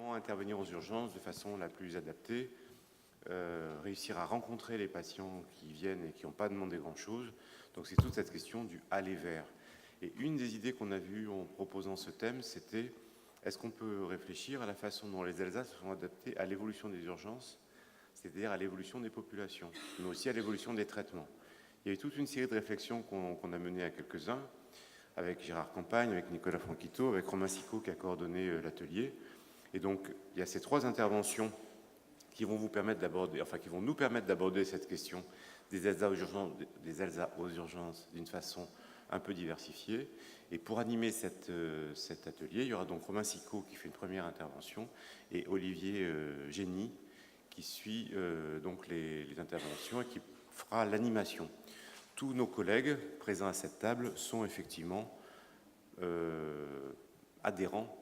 comment intervenir aux urgences de façon la plus adaptée, réussir à rencontrer les patients qui viennent et qui n'ont pas demandé grand-chose. Donc c'est toute cette question du aller vers. Et une des idées qu'on a vues en proposant ce thème, c'était est-ce qu'on peut réfléchir à la façon dont les Alsaces sont adaptés à l'évolution des urgences, c'est-à-dire à l'évolution des populations, mais aussi à l'évolution des traitements. Il y a eu toute une série de réflexions qu'on a menées à quelques-uns, avec Gérard Campagne, avec Nicolas Franquito, avec Romain Sicot qui a coordonné l'atelier. Et donc, il y a ces trois interventions qui vont vous permettre d'aborder, enfin qui vont nous permettre d'aborder cette question des Alsaces aux urgences d'une façon un peu diversifiée. Et pour animer cet atelier, il y aura donc Romain Sicot qui fait une première intervention et Olivier Génie qui suit donc les interventions et qui fera l'animation. Tous nos collègues présents à cette table sont effectivement adhérents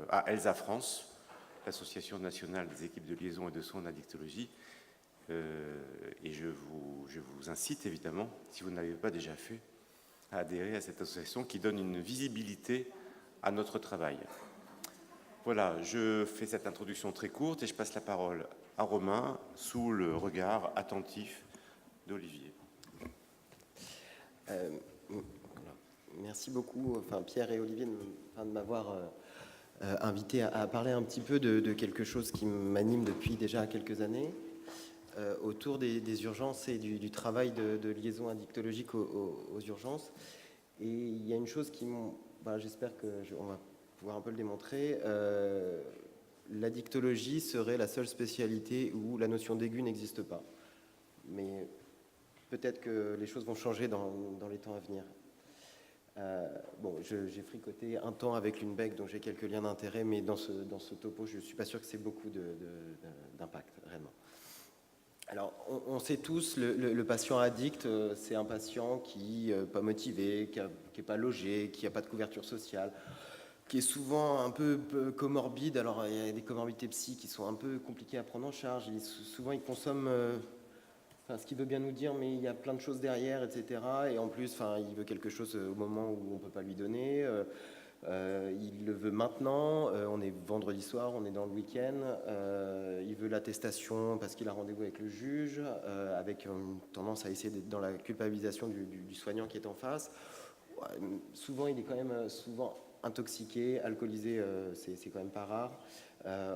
à ELSA France, l'Association nationale des équipes de liaison et de soins en addictologie. Et je vous incite évidemment, si vous n'avez pas déjà fait, à adhérer à cette association qui donne une visibilité à notre travail. Voilà, je fais cette introduction très courte et je passe la parole à Romain sous le regard attentif d'Olivier. Merci beaucoup, Pierre et Olivier, de m'avoir invité à parler un petit peu de quelque chose qui m'anime depuis déjà quelques années, autour des urgences et du travail de liaison addictologique aux urgences. Et il y a une chose qui, j'espère qu'on va pouvoir un peu le démontrer, l'addictologie serait la seule spécialité où la notion d'aigu n'existe pas. Mais peut-être que les choses vont changer dans les temps à venir. J'ai fricoté un temps avec l'UNBEC, donc j'ai quelques liens d'intérêt, mais dans ce topo, je ne suis pas sûr que c'est beaucoup d'impact, réellement. Alors, on sait tous, le patient addict, c'est un patient qui n'est pas motivé, qui n'est pas logé, qui n'a pas de couverture sociale, qui est souvent un peu comorbide. Alors, il y a des comorbidités psy qui sont un peu compliquées à prendre en charge. Souvent, il consomme... ce qu'il veut bien nous dire, mais il y a plein de choses derrière, etc. Et en plus, il veut quelque chose au moment où on ne peut pas lui donner. Il le veut maintenant. On est vendredi soir, on est dans le week-end. Il veut l'attestation parce qu'il a rendez-vous avec le juge, avec une tendance à essayer d'être dans la culpabilisation du soignant qui est en face. Souvent, il est quand même intoxiqué, alcoolisé, c'est quand même pas rare.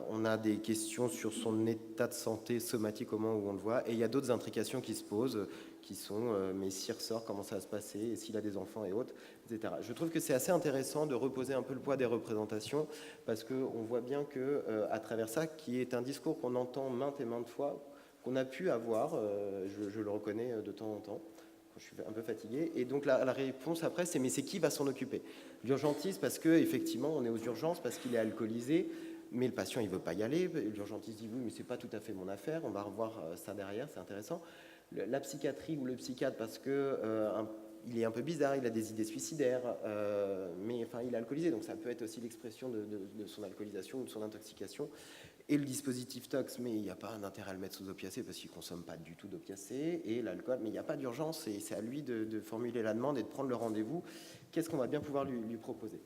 On a des questions sur son état de santé somatique au moment où on le voit, et il y a d'autres intrications qui se posent, qui sont mais s'il ressort, comment ça va se passer, et s'il a des enfants et autres, etc. Je trouve que c'est assez intéressant de reposer un peu le poids des représentations, parce qu'on voit bien que à travers ça, qui est un discours qu'on entend maintes et maintes fois, qu'on a pu avoir, je le reconnais de temps en temps, quand je suis un peu fatigué, et donc la réponse après, c'est mais c'est qui va s'en occuper? L'urgentiste, parce qu'effectivement, on est aux urgences, parce qu'il est alcoolisé, mais le patient, il ne veut pas y aller. L'urgentiste dit oui, mais ce n'est pas tout à fait mon affaire. On va revoir ça derrière, c'est intéressant. La psychiatrie ou le psychiatre, parce que il est un peu bizarre, il a des idées suicidaires, mais il est alcoolisé, donc ça peut être aussi l'expression de son alcoolisation ou de son intoxication. Et le dispositif tox, mais il n'y a pas d'intérêt à le mettre sous opiacé parce qu'il ne consomme pas du tout d'opiacé. Et l'alcool, mais il n'y a pas d'urgence, et c'est à lui de formuler la demande et de prendre le rendez-vous. Qu'est-ce qu'on va bien pouvoir lui proposer?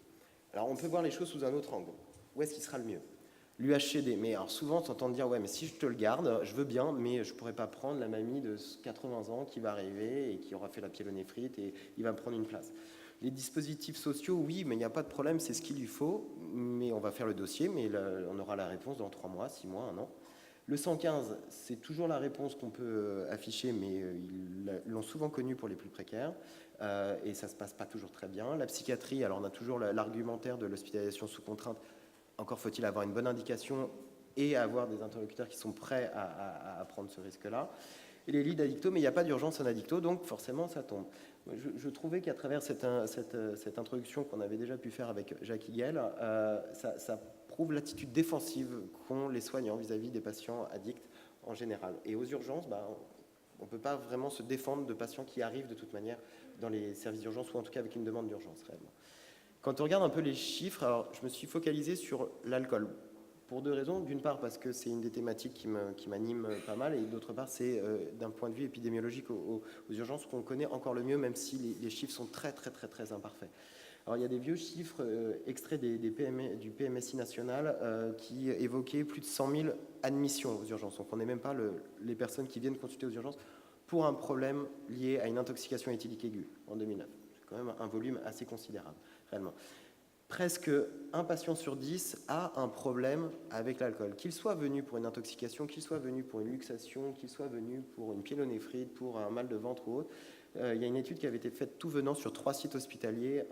Alors on peut voir les choses sous un autre angle. Où est-ce qu'il sera le mieux? L'UHCD, mais alors souvent on s'entend dire ouais, mais si je te le garde, je veux bien, mais je ne pourrais pas prendre la mamie de 80 ans qui va arriver et qui aura fait la pyélonéphrite et il va me prendre une place. Les dispositifs sociaux, oui, mais il n'y a pas de problème, c'est ce qu'il lui faut, mais on va faire le dossier, mais on aura la réponse dans 3 mois, 6 mois, 1 an. Le 115, c'est toujours la réponse qu'on peut afficher, mais ils l'ont souvent connu pour les plus précaires, et ça ne se passe pas toujours très bien. La psychiatrie, alors on a toujours l'argumentaire de l'hospitalisation sous contrainte. Encore faut-il avoir une bonne indication et avoir des interlocuteurs qui sont prêts à prendre ce risque-là. Et les lits d'addicto, mais il n'y a pas d'urgence en addicto, donc forcément ça tombe. Je trouvais qu'à travers cette introduction qu'on avait déjà pu faire avec Jacques Higuel, ça prouve l'attitude défensive qu'ont les soignants vis-à-vis des patients addicts en général. Et aux urgences, on ne peut pas vraiment se défendre de patients qui arrivent de toute manière dans les services d'urgence, ou en tout cas avec une demande d'urgence réellement. Quand on regarde un peu les chiffres, alors je me suis focalisé sur l'alcool, pour 2 raisons. D'une part parce que c'est une des thématiques qui m'anime pas mal, et d'autre part c'est d'un point de vue épidémiologique aux urgences qu'on connaît encore le mieux, même si les chiffres sont très très très très imparfaits. Alors, il y a des vieux chiffres extraits du PMSI national qui évoquaient plus de 100 000 admissions aux urgences. Donc, on n'est même pas les personnes qui viennent consulter aux urgences pour un problème lié à une intoxication éthylique aiguë en 2009. C'est quand même un volume assez considérable, réellement. Presque un patient sur 10 a un problème avec l'alcool, qu'il soit venu pour une intoxication, qu'il soit venu pour une luxation, qu'il soit venu pour une pyélonéphrite, pour un mal de ventre ou autre. Il y a une étude qui avait été faite tout venant sur 3 sites hospitaliers,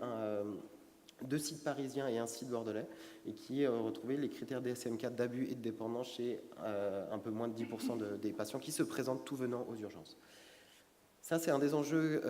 2 sites parisiens et un site bordelais, et qui retrouvait les critères DSM-4 d'abus et de dépendance chez un peu moins de 10% des patients qui se présentent tout venant aux urgences. Ça, c'est un des enjeux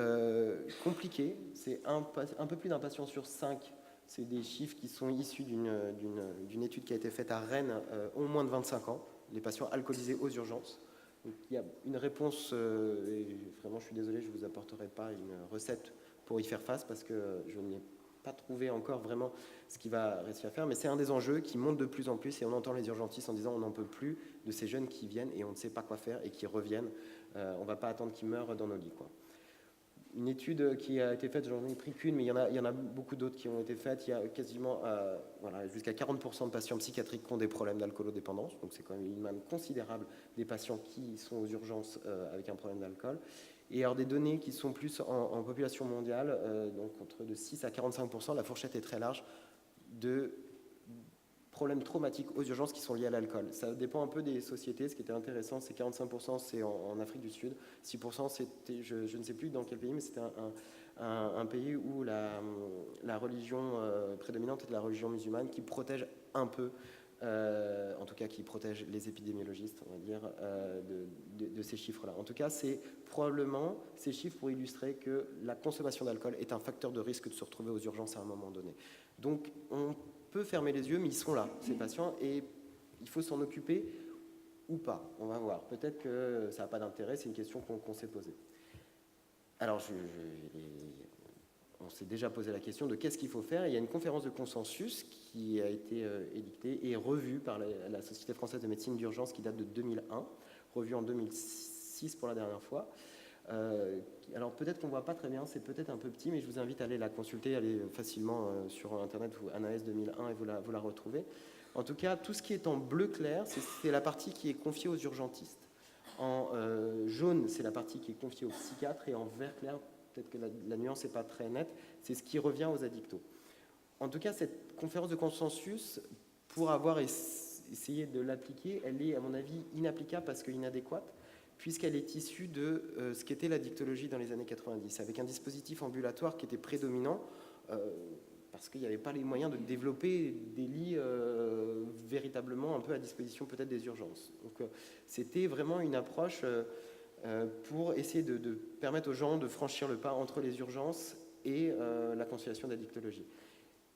compliqués. C'est un peu plus d'un patient sur 5. C'est des chiffres qui sont issus d'une étude qui a été faite à Rennes, ont moins de 25 ans, les patients alcoolisés aux urgences. Donc, il y a une réponse, et vraiment je suis désolé, je ne vous apporterai pas une recette pour y faire face parce que je n'ai pas trouvé encore vraiment ce qui va réussir à faire, mais c'est un des enjeux qui monte de plus en plus et on entend les urgentistes en disant on n'en peut plus de ces jeunes qui viennent et on ne sait pas quoi faire et qui reviennent. On ne va pas attendre qu'ils meurent dans nos lits, quoi. Une étude qui a été faite, j'en ai pris qu'une, mais il y en a beaucoup d'autres qui ont été faites. Il y a quasiment jusqu'à 40% de patients psychiatriques qui ont des problèmes d'alcoolodépendance. Donc c'est quand même une manne considérable des patients qui sont aux urgences avec un problème d'alcool. Et alors des données qui sont plus en population mondiale, donc entre de 6 à 45%, la fourchette est très large, de problèmes traumatiques aux urgences qui sont liés à l'alcool. Ça dépend un peu des sociétés. Ce qui était intéressant, c'est 45%, c'est en Afrique du Sud. 6%, c'était, je ne sais plus dans quel pays, mais c'était un pays où la religion prédominante est la religion musulmane qui protège un peu, en tout cas qui protège les épidémiologistes, on va dire, de ces chiffres-là. En tout cas, c'est probablement ces chiffres pour illustrer que la consommation d'alcool est un facteur de risque de se retrouver aux urgences à un moment donné. Donc, on peut fermer les yeux, mais ils sont là, ces patients, et il faut s'en occuper ou pas. On va voir. Peut-être que ça n'a pas d'intérêt, c'est une question qu'on s'est posée. Alors, on s'est déjà posé la question de qu'est-ce qu'il faut faire. Il y a une conférence de consensus qui a été édictée et revue par la Société française de médecine d'urgence qui date de 2001, revue en 2006 pour la dernière fois. Alors peut-être qu'on ne voit pas très bien, c'est peut-être un peu petit, mais je vous invite à aller la consulter, aller facilement sur Internet, ANAS 2001, et vous la retrouvez. En tout cas, tout ce qui est en bleu clair, c'est la partie qui est confiée aux urgentistes. En jaune, c'est la partie qui est confiée aux psychiatres, et en vert clair, peut-être que la nuance n'est pas très nette, c'est ce qui revient aux addictos. En tout cas, cette conférence de consensus, pour avoir essayé de l'appliquer, elle est, à mon avis, inapplicable parce qu'inadéquate, puisqu'elle est issue de ce qu'était l'addictologie dans les années 90, avec un dispositif ambulatoire qui était prédominant, parce qu'il n'y avait pas les moyens de développer des lits véritablement un peu à disposition peut-être des urgences. Donc c'était vraiment une approche pour essayer de permettre aux gens de franchir le pas entre les urgences et la consultation d'addictologie.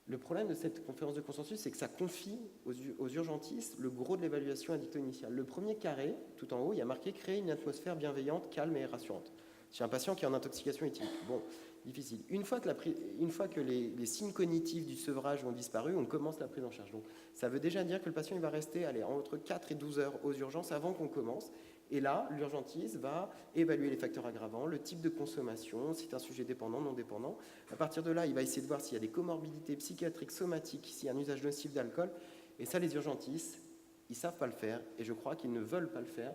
Le problème de cette conférence de consensus, c'est que ça confie aux urgentistes le gros de l'évaluation addicto-initiale. Le premier carré, tout en haut, il y a marqué « Créer une atmosphère bienveillante, calme et rassurante ». Chez un patient qui est en intoxication éthylique. Bon, difficile. Une fois que les signes cognitifs du sevrage ont disparu, on commence la prise en charge. Donc, ça veut déjà dire que le patient il va rester entre 4 et 12 heures aux urgences avant qu'on commence. Et là, l'urgentiste va évaluer les facteurs aggravants, le type de consommation, si c'est un sujet dépendant, non dépendant. À partir de là, il va essayer de voir s'il y a des comorbidités psychiatriques, somatiques, s'il y a un usage nocif d'alcool. Et ça, les urgentistes, ils ne savent pas le faire. Et je crois qu'ils ne veulent pas le faire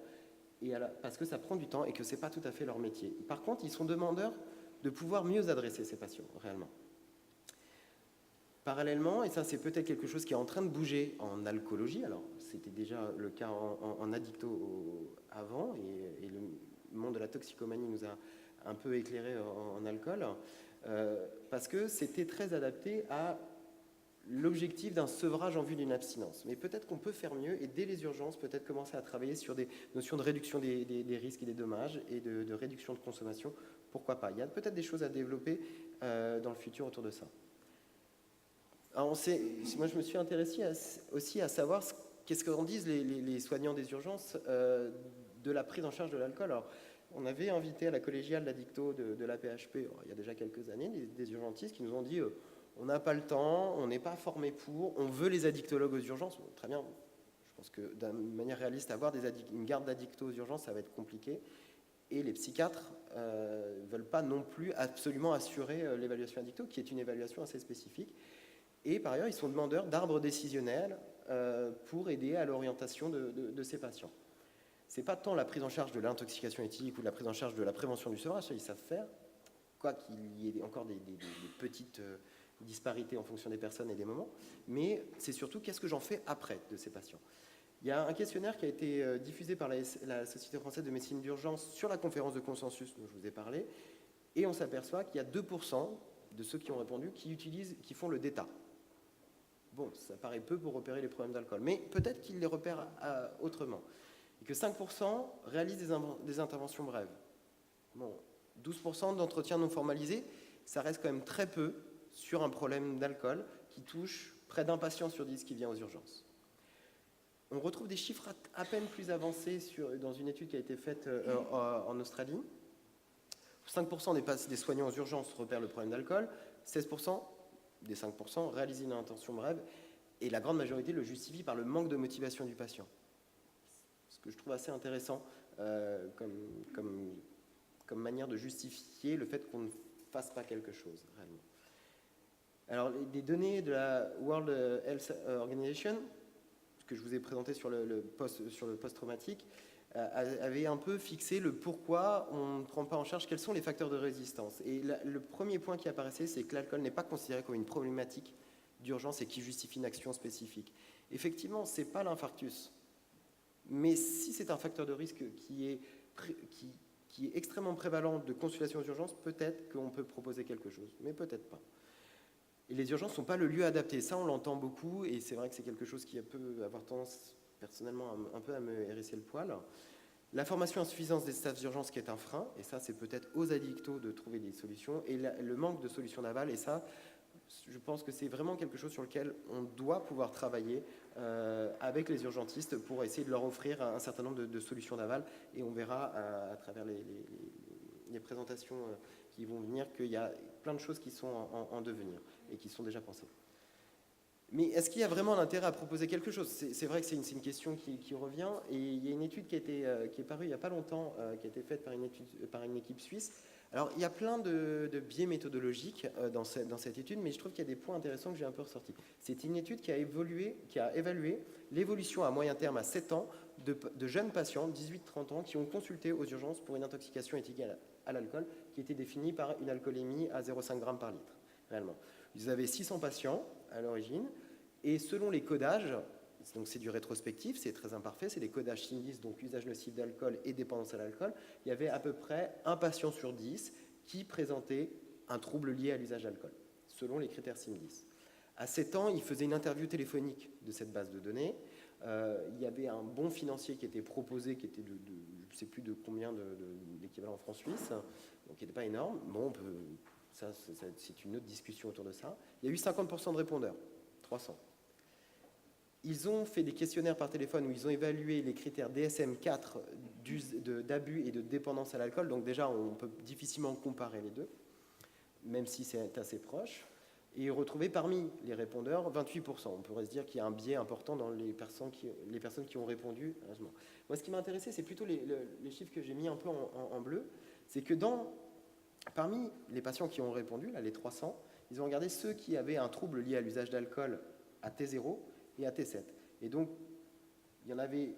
parce que ça prend du temps et que ce n'est pas tout à fait leur métier. Par contre, ils sont demandeurs de pouvoir mieux adresser ces patients, réellement. Parallèlement, et ça c'est peut-être quelque chose qui est en train de bouger en alcoolologie, alors c'était déjà le cas en addicto avant, et le monde de la toxicomanie nous a un peu éclairé en alcool, parce que c'était très adapté à l'objectif d'un sevrage en vue d'une abstinence. Mais peut-être qu'on peut faire mieux, et dès les urgences, peut-être commencer à travailler sur des notions de réduction des risques et des dommages, et de réduction de consommation, pourquoi pas. Il y a peut-être des choses à développer dans le futur autour de ça. Alors moi, je me suis intéressé aussi à savoir qu'est-ce qu'en disent les soignants des urgences de la prise en charge de l'alcool. Alors, on avait invité à la collégiale d'addicto de l'AP-HP, il y a déjà quelques années, des urgentistes qui nous ont dit on n'a pas le temps, on n'est pas formé pour, on veut les addictologues aux urgences. Bon, très bien, je pense que d'une manière réaliste, avoir une garde d'addicto aux urgences, ça va être compliqué. Et les psychiatres ne veulent pas non plus absolument assurer l'évaluation addicto, qui est une évaluation assez spécifique. Et par ailleurs, ils sont demandeurs d'arbres décisionnels pour aider à l'orientation de ces patients. Ce n'est pas tant la prise en charge de l'intoxication éthylique ou de la prise en charge de la prévention du sevrage, ça ils savent faire, quoi qu'il y ait encore des petites disparités en fonction des personnes et des moments, mais c'est surtout qu'est-ce que j'en fais après de ces patients. Il y a un questionnaire qui a été diffusé par la Société française de médecine d'urgence sur la conférence de consensus dont je vous ai parlé, et on s'aperçoit qu'il y a 2% de ceux qui ont répondu qui font le DETA. Bon, ça paraît peu pour repérer les problèmes d'alcool, mais peut-être qu'ils les repèrent autrement. Et que 5% réalisent des interventions brèves. Bon, 12% d'entretiens non formalisés, ça reste quand même très peu sur un problème d'alcool qui touche près d'un patient sur 10 qui vient aux urgences. On retrouve des chiffres à peine plus avancés dans une étude qui a été faite en Australie. 5% des soignants aux urgences repèrent le problème d'alcool, 16% des 5% réalisent une intervention brève, et la grande majorité le justifie par le manque de motivation du patient. Ce que je trouve assez intéressant comme manière de justifier le fait qu'on ne fasse pas quelque chose réellement. Alors, des données de la World Health Organization, que je vous ai présenté sur le post-traumatique, avait un peu fixé le pourquoi on ne prend pas en charge, quels sont les facteurs de résistance. Et le premier point qui apparaissait, c'est que l'alcool n'est pas considéré comme une problématique d'urgence et qui justifie une action spécifique. Effectivement, ce n'est pas l'infarctus. Mais si c'est un facteur de risque qui est extrêmement prévalent de consultation aux urgences, peut-être qu'on peut proposer quelque chose, mais peut-être pas. Et les urgences ne sont pas le lieu adapté. Ça, on l'entend beaucoup, et c'est vrai que c'est quelque chose qui peut avoir tendance, personnellement, un peu à me hérisser le poil. La formation insuffisante des staffs d'urgence qui est un frein, et ça, c'est peut-être aux addictos de trouver des solutions, et le manque de solutions d'aval, et ça, je pense que c'est vraiment quelque chose sur lequel on doit pouvoir travailler avec les urgentistes pour essayer de leur offrir un certain nombre de solutions d'aval, et on verra à travers les présentations qui vont venir qu'il y a plein de choses qui sont en devenir et qui sont déjà pensées. Mais est-ce qu'il y a vraiment l'intérêt à proposer quelque chose? C'est vrai que c'est une question qui revient, et il y a une étude qui est parue il n'y a pas longtemps, qui a été faite par une équipe suisse. Alors, il y a plein de biais méthodologiques dans cette étude, mais je trouve qu'il y a des points intéressants que j'ai un peu ressortis. C'est une étude qui a évalué l'évolution à moyen terme à 7 ans de jeunes patients, 18-30 ans, qui ont consulté aux urgences pour une intoxication éthylique à l'alcool, qui était définie par une alcoolémie à 0,5 g par litre, réellement. Ils avaient 600 patients à l'origine, et selon les codages, donc c'est du rétrospectif, c'est très imparfait, c'est des codages SIM10, donc usage nocif d'alcool et dépendance à l'alcool, il y avait à peu près un patient sur 10 qui présentait un trouble lié à l'usage d'alcool, selon les critères SIM10. À 7 ans, il faisait une interview téléphonique de cette base de données. Il y avait un bon financier qui était proposé, qui était je ne sais plus de combien d'équivalent en francs suisses, donc qui n'était pas énorme. Bon, c'est une autre discussion autour de ça. Il y a eu 50% de répondeurs, 300. Ils ont fait des questionnaires par téléphone où ils ont évalué les critères DSM-4 d'abus et de dépendance à l'alcool. Donc déjà, on peut difficilement comparer les deux, même si c'est assez proche. Et retrouver parmi les répondeurs 28%. On pourrait se dire qu'il y a un biais important dans les personnes qui ont répondu. Moi, ce qui m'a intéressé, c'est plutôt les chiffres que j'ai mis un peu en bleu. C'est que parmi les patients qui ont répondu, là, les 300, ils ont regardé ceux qui avaient un trouble lié à l'usage d'alcool à T0 et à T7. Et donc, il y en avait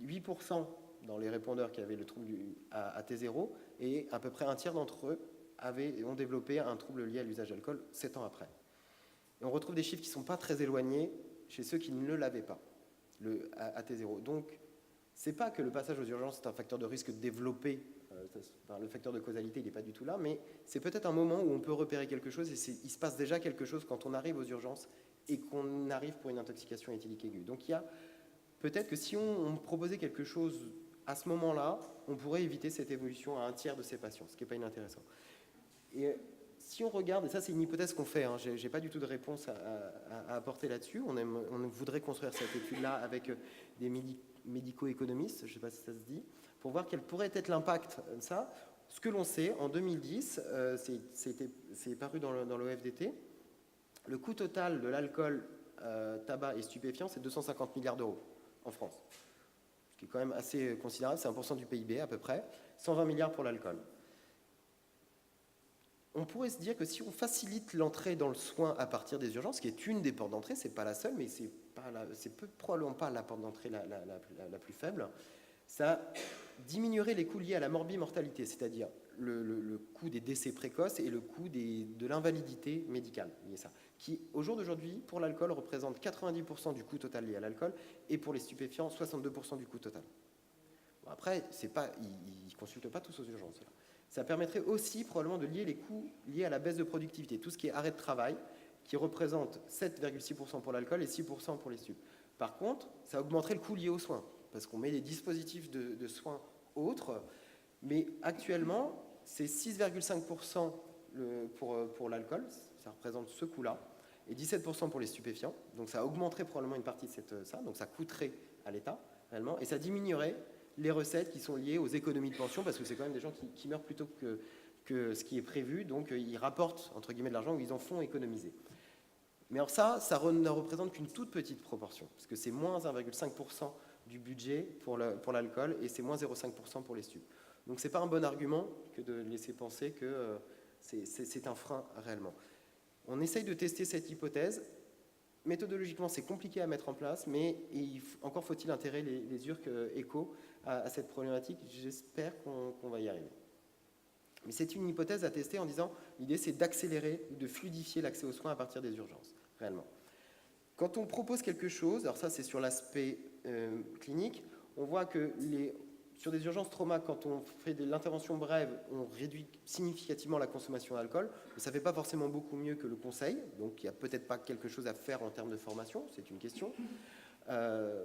8% dans les répondeurs qui avaient le trouble à T0, et à peu près un tiers d'entre eux ont développé un trouble lié à l'usage d'alcool 7 ans après. Et on retrouve des chiffres qui ne sont pas très éloignés chez ceux qui ne l'avaient pas, à T0. Donc, ce n'est pas que le passage aux urgences est un facteur de risque développé, le facteur de causalité, il n'est pas du tout là, mais c'est peut-être un moment où on peut repérer quelque chose, et il se passe déjà quelque chose quand on arrive aux urgences et qu'on arrive pour une intoxication éthylique aiguë. Donc, il y a peut-être que si on proposait quelque chose à ce moment-là, on pourrait éviter cette évolution à un tiers de ces patients, ce qui n'est pas inintéressant. Et si on regarde, et ça c'est une hypothèse qu'on fait, je n'ai pas du tout de réponse à apporter là-dessus, on voudrait construire cette étude-là avec des médico-économistes, je ne sais pas si ça se dit, pour voir quel pourrait être l'impact de ça. Ce que l'on sait, en 2010, c'est paru dans l'OFDT, le coût total de l'alcool, tabac et stupéfiants, c'est 250 milliards d'euros en France. qui est quand même assez considérable, c'est 1% du PIB à peu près, 120 milliards pour l'alcool. On pourrait se dire que si on facilite l'entrée dans le soin à partir des urgences, qui est une des portes d'entrée, c'est pas la seule, mais c'est probablement pas la porte d'entrée la plus faible, ça diminuerait les coûts liés à la morbimortalité, c'est-à-dire le coût des décès précoces et le coût de l'invalidité médicale, ça, qui au jour d'aujourd'hui, pour l'alcool, représente 90% du coût total lié à l'alcool, et pour les stupéfiants, 62% du coût total. Bon, après, ils ne consultent pas tous aux urgences. Là. Ça permettrait aussi probablement de lier les coûts liés à la baisse de productivité, tout ce qui est arrêt de travail, qui représente 7,6% pour l'alcool et 6% pour les stupes. Par contre, ça augmenterait le coût lié aux soins, parce qu'on met des dispositifs de soins autres, mais actuellement, c'est 6,5% pour l'alcool, ça représente ce coût-là, et 17% pour les stupéfiants, donc ça augmenterait probablement une partie de ça, donc ça coûterait à l'État, réellement, et ça diminuerait les recettes qui sont liées aux économies de pension, parce que c'est quand même des gens qui meurent plutôt que ce qui est prévu, donc ils rapportent, entre guillemets, de l'argent où ils en font économiser. Mais alors ça ne représente qu'une toute petite proportion, parce que c'est moins 1,5% du budget pour l'alcool, et c'est moins 0,5% pour les stupes. Donc c'est pas un bon argument que de laisser penser que c'est un frein réellement. On essaye de tester cette hypothèse. Méthodologiquement, c'est compliqué à mettre en place, mais encore faut-il intégrer les URC éco à cette problématique. J'espère qu'on va y arriver. Mais c'est une hypothèse à tester en disant l'idée, c'est d'accélérer ou de fluidifier l'accès aux soins à partir des urgences, réellement. Quand on propose quelque chose, alors ça c'est sur l'aspect clinique, on voit que sur des urgences trauma, quand on fait de l'intervention brève, on réduit significativement la consommation d'alcool, mais ça ne fait pas forcément beaucoup mieux que le conseil, donc il n'y a peut-être pas quelque chose à faire en termes de formation, c'est une question. Ce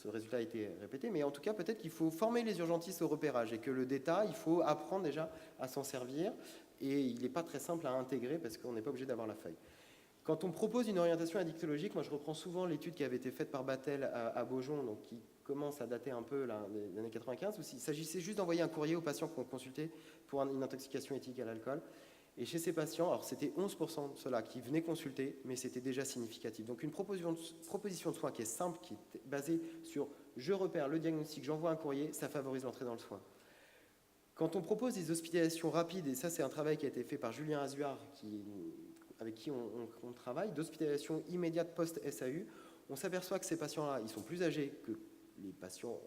résultat a été répété, mais en tout cas, peut-être qu'il faut former les urgentistes au repérage et que le data, il faut apprendre déjà à s'en servir et il n'est pas très simple à intégrer parce qu'on n'est pas obligé d'avoir la feuille. Quand on propose une orientation addictologique, moi je reprends souvent l'étude qui avait été faite par Battel à Beaujon, donc qui commence à dater un peu des années 95, où il s'agissait juste d'envoyer un courrier aux patients qu'on consultait pour une intoxication éthique à l'alcool. Et chez ces patients, alors c'était 11% de ceux-là qui venaient consulter, mais c'était déjà significatif. Donc une proposition de soins qui est simple, qui est basée sur je repère le diagnostic, j'envoie un courrier, ça favorise l'entrée dans le soin. Quand on propose des hospitalisations rapides, et ça c'est un travail qui a été fait par Julien Azuard, avec qui on travaille, d'hospitalisation immédiate post-SAU, on s'aperçoit que ces patients-là, ils sont plus âgés que les patients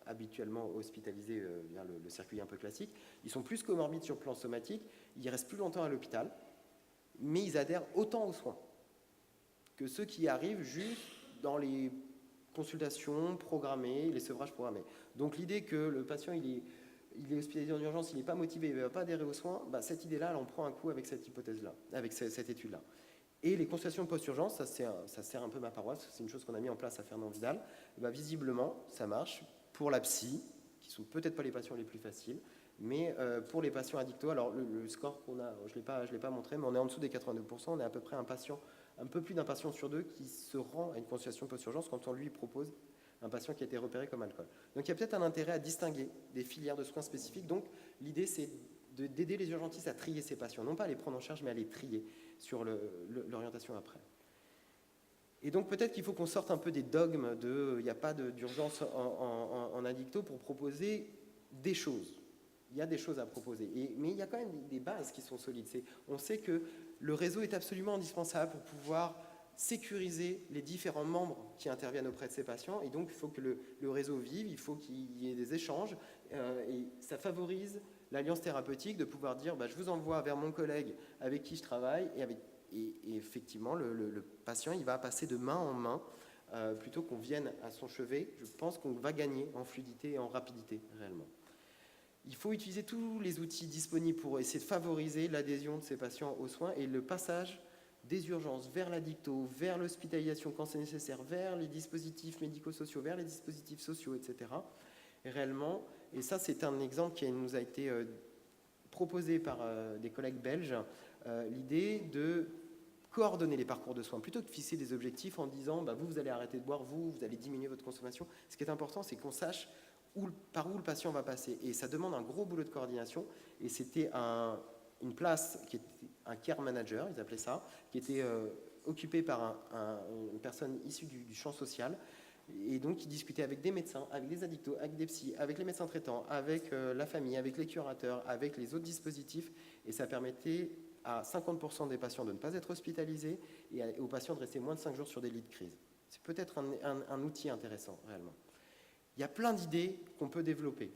habituellement hospitalisés via le circuit un peu classique. Ils sont plus comorbides sur le plan somatique, ils restent plus longtemps à l'hôpital, mais ils adhèrent autant aux soins que ceux qui arrivent juste dans les consultations programmées, les sevrages programmés. Donc l'idée que le patient, il est hospitalisé en urgence, il n'est pas motivé, il ne va pas adhérer aux soins, cette idée-là, on prend un coup avec cette hypothèse-là, avec cette étude-là. Et les consultations post-urgence, ça sert un peu ma paroisse, c'est une chose qu'on a mis en place à Fernand-Vidal. Visiblement, ça marche pour la psy, qui ne sont peut-être pas les patients les plus faciles, mais pour les patients addictos, alors le score qu'on a, je ne l'ai pas montré, mais on est en dessous des 82%, on est à peu près un peu plus d'un patient sur deux qui se rend à une consultation post-urgence quand on lui propose un patient qui a été repéré comme alcool. Donc il y a peut-être un intérêt à distinguer des filières de soins spécifiques. Donc l'idée, c'est d'aider les urgentistes à trier ces patients, non pas à les prendre en charge, mais à les trier sur l'orientation après. Et donc peut-être qu'il faut qu'on sorte un peu des dogmes il n'y a pas d'urgence en addicto pour proposer des choses. Il y a des choses à proposer, mais il y a quand même des bases qui sont solides. On sait que le réseau est absolument indispensable pour pouvoir sécuriser les différents membres qui interviennent auprès de ces patients, et donc il faut que le réseau vive, il faut qu'il y ait des échanges, et ça favorise l'alliance thérapeutique de pouvoir dire je vous envoie vers mon collègue avec qui je travaille, et effectivement le patient il va passer de main en main plutôt qu'on vienne à son chevet. Je pense qu'on va gagner en fluidité et en rapidité réellement. Il faut utiliser tous les outils disponibles pour essayer de favoriser l'adhésion de ces patients aux soins et le passage des urgences vers l'addicto, vers l'hospitalisation quand c'est nécessaire, vers les dispositifs médico-sociaux, vers les dispositifs sociaux, etc. Et réellement, et ça c'est un exemple qui nous a été proposé par des collègues belges, l'idée de coordonner les parcours de soins, plutôt que de fixer des objectifs en disant vous allez arrêter de boire, vous allez diminuer votre consommation. Ce qui est important, c'est qu'on sache par où le patient va passer. Et ça demande un gros boulot de coordination. Et c'était une place qui était un care manager, ils appelaient ça, qui était occupé par une personne issue du champ social, et donc qui discutait avec des médecins, avec des addictos, avec des psys, avec les médecins traitants, avec la famille, avec les curateurs, avec les autres dispositifs, et ça permettait à 50% des patients de ne pas être hospitalisés et aux patients de rester moins de 5 jours sur des lits de crise. C'est peut-être un outil intéressant, réellement. Il y a plein d'idées qu'on peut développer.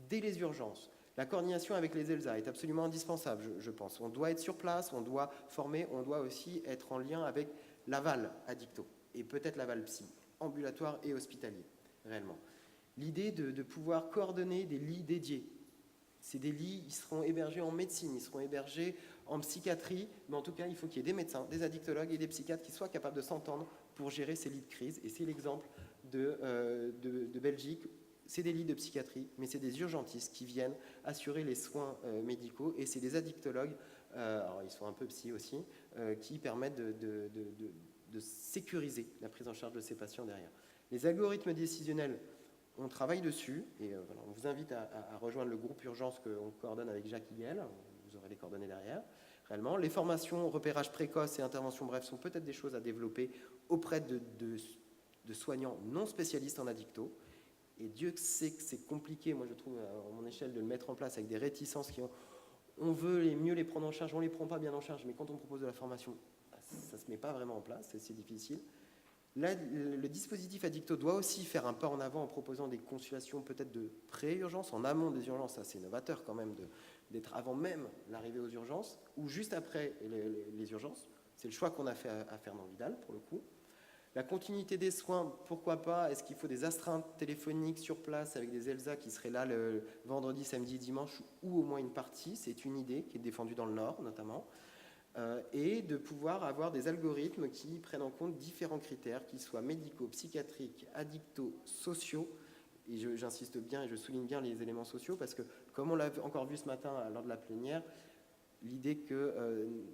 Dès les urgences, la coordination avec les ELSA est absolument indispensable, je pense. On doit être sur place, on doit former, on doit aussi être en lien avec l'aval addicto et peut-être l'aval psy, ambulatoire et hospitalier, réellement. L'idée de pouvoir coordonner des lits dédiés. C'est des lits, ils seront hébergés en médecine, ils seront hébergés en psychiatrie, mais en tout cas, il faut qu'il y ait des médecins, des addictologues et des psychiatres qui soient capables de s'entendre pour gérer ces lits de crise. Et c'est l'exemple de Belgique. C'est des lits de psychiatrie, mais c'est des urgentistes qui viennent assurer les soins médicaux, et c'est des addictologues, alors ils sont un peu psy aussi, qui permettent de sécuriser la prise en charge de ces patients derrière. Les algorithmes décisionnels, on travaille dessus, et voilà, on vous invite à rejoindre le groupe urgence qu'on coordonne avec Jacques Higuel, vous aurez les coordonnées derrière. Réellement, les formations, repérage précoce et intervention brève sont peut-être des choses à développer auprès de soignants non spécialistes en addicto. Et Dieu sait que c'est compliqué, moi je trouve, à mon échelle, de le mettre en place avec des réticences qui ont... On veut mieux les prendre en charge, on ne les prend pas bien en charge, mais quand on propose de la formation, ça ne se met pas vraiment en place, c'est difficile. Là, le dispositif addicto doit aussi faire un pas en avant en proposant des consultations peut-être de pré-urgence, en amont des urgences, ça c'est novateur quand même d'être avant même l'arrivée aux urgences, ou juste après les urgences. C'est le choix qu'on a fait à Fernand Vidal, pour le coup. La continuité des soins, pourquoi pas? Est-ce qu'il faut des astreintes téléphoniques sur place avec des ELSA qui seraient là le vendredi, samedi, dimanche, ou au moins une partie? C'est une idée qui est défendue dans le Nord, notamment. Et de pouvoir avoir des algorithmes qui prennent en compte différents critères, qu'ils soient médicaux, psychiatriques, addictos, sociaux. Et j'insiste bien et je souligne bien les éléments sociaux, parce que, comme on l'a encore vu ce matin lors de la plénière, l'idée que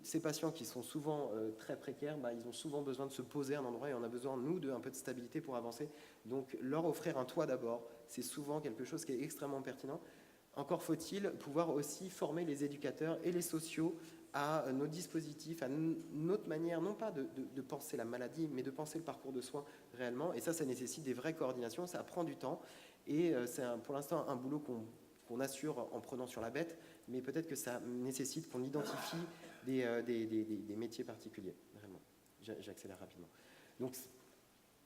ces patients qui sont souvent très précaires, ils ont souvent besoin de se poser à un endroit, et on a besoin, nous, d'un peu de stabilité pour avancer. Donc, leur offrir un toit d'abord, c'est souvent quelque chose qui est extrêmement pertinent. Encore faut-il pouvoir aussi former les éducateurs et les sociaux à nos dispositifs, à notre manière, non pas de penser la maladie, mais de penser le parcours de soins réellement. Et ça nécessite des vraies coordinations, ça prend du temps. Et c'est pour l'instant un boulot qu'on assure en prenant sur la bête, mais peut-être que ça nécessite qu'on identifie des métiers particuliers, vraiment. J'accélère rapidement. Donc,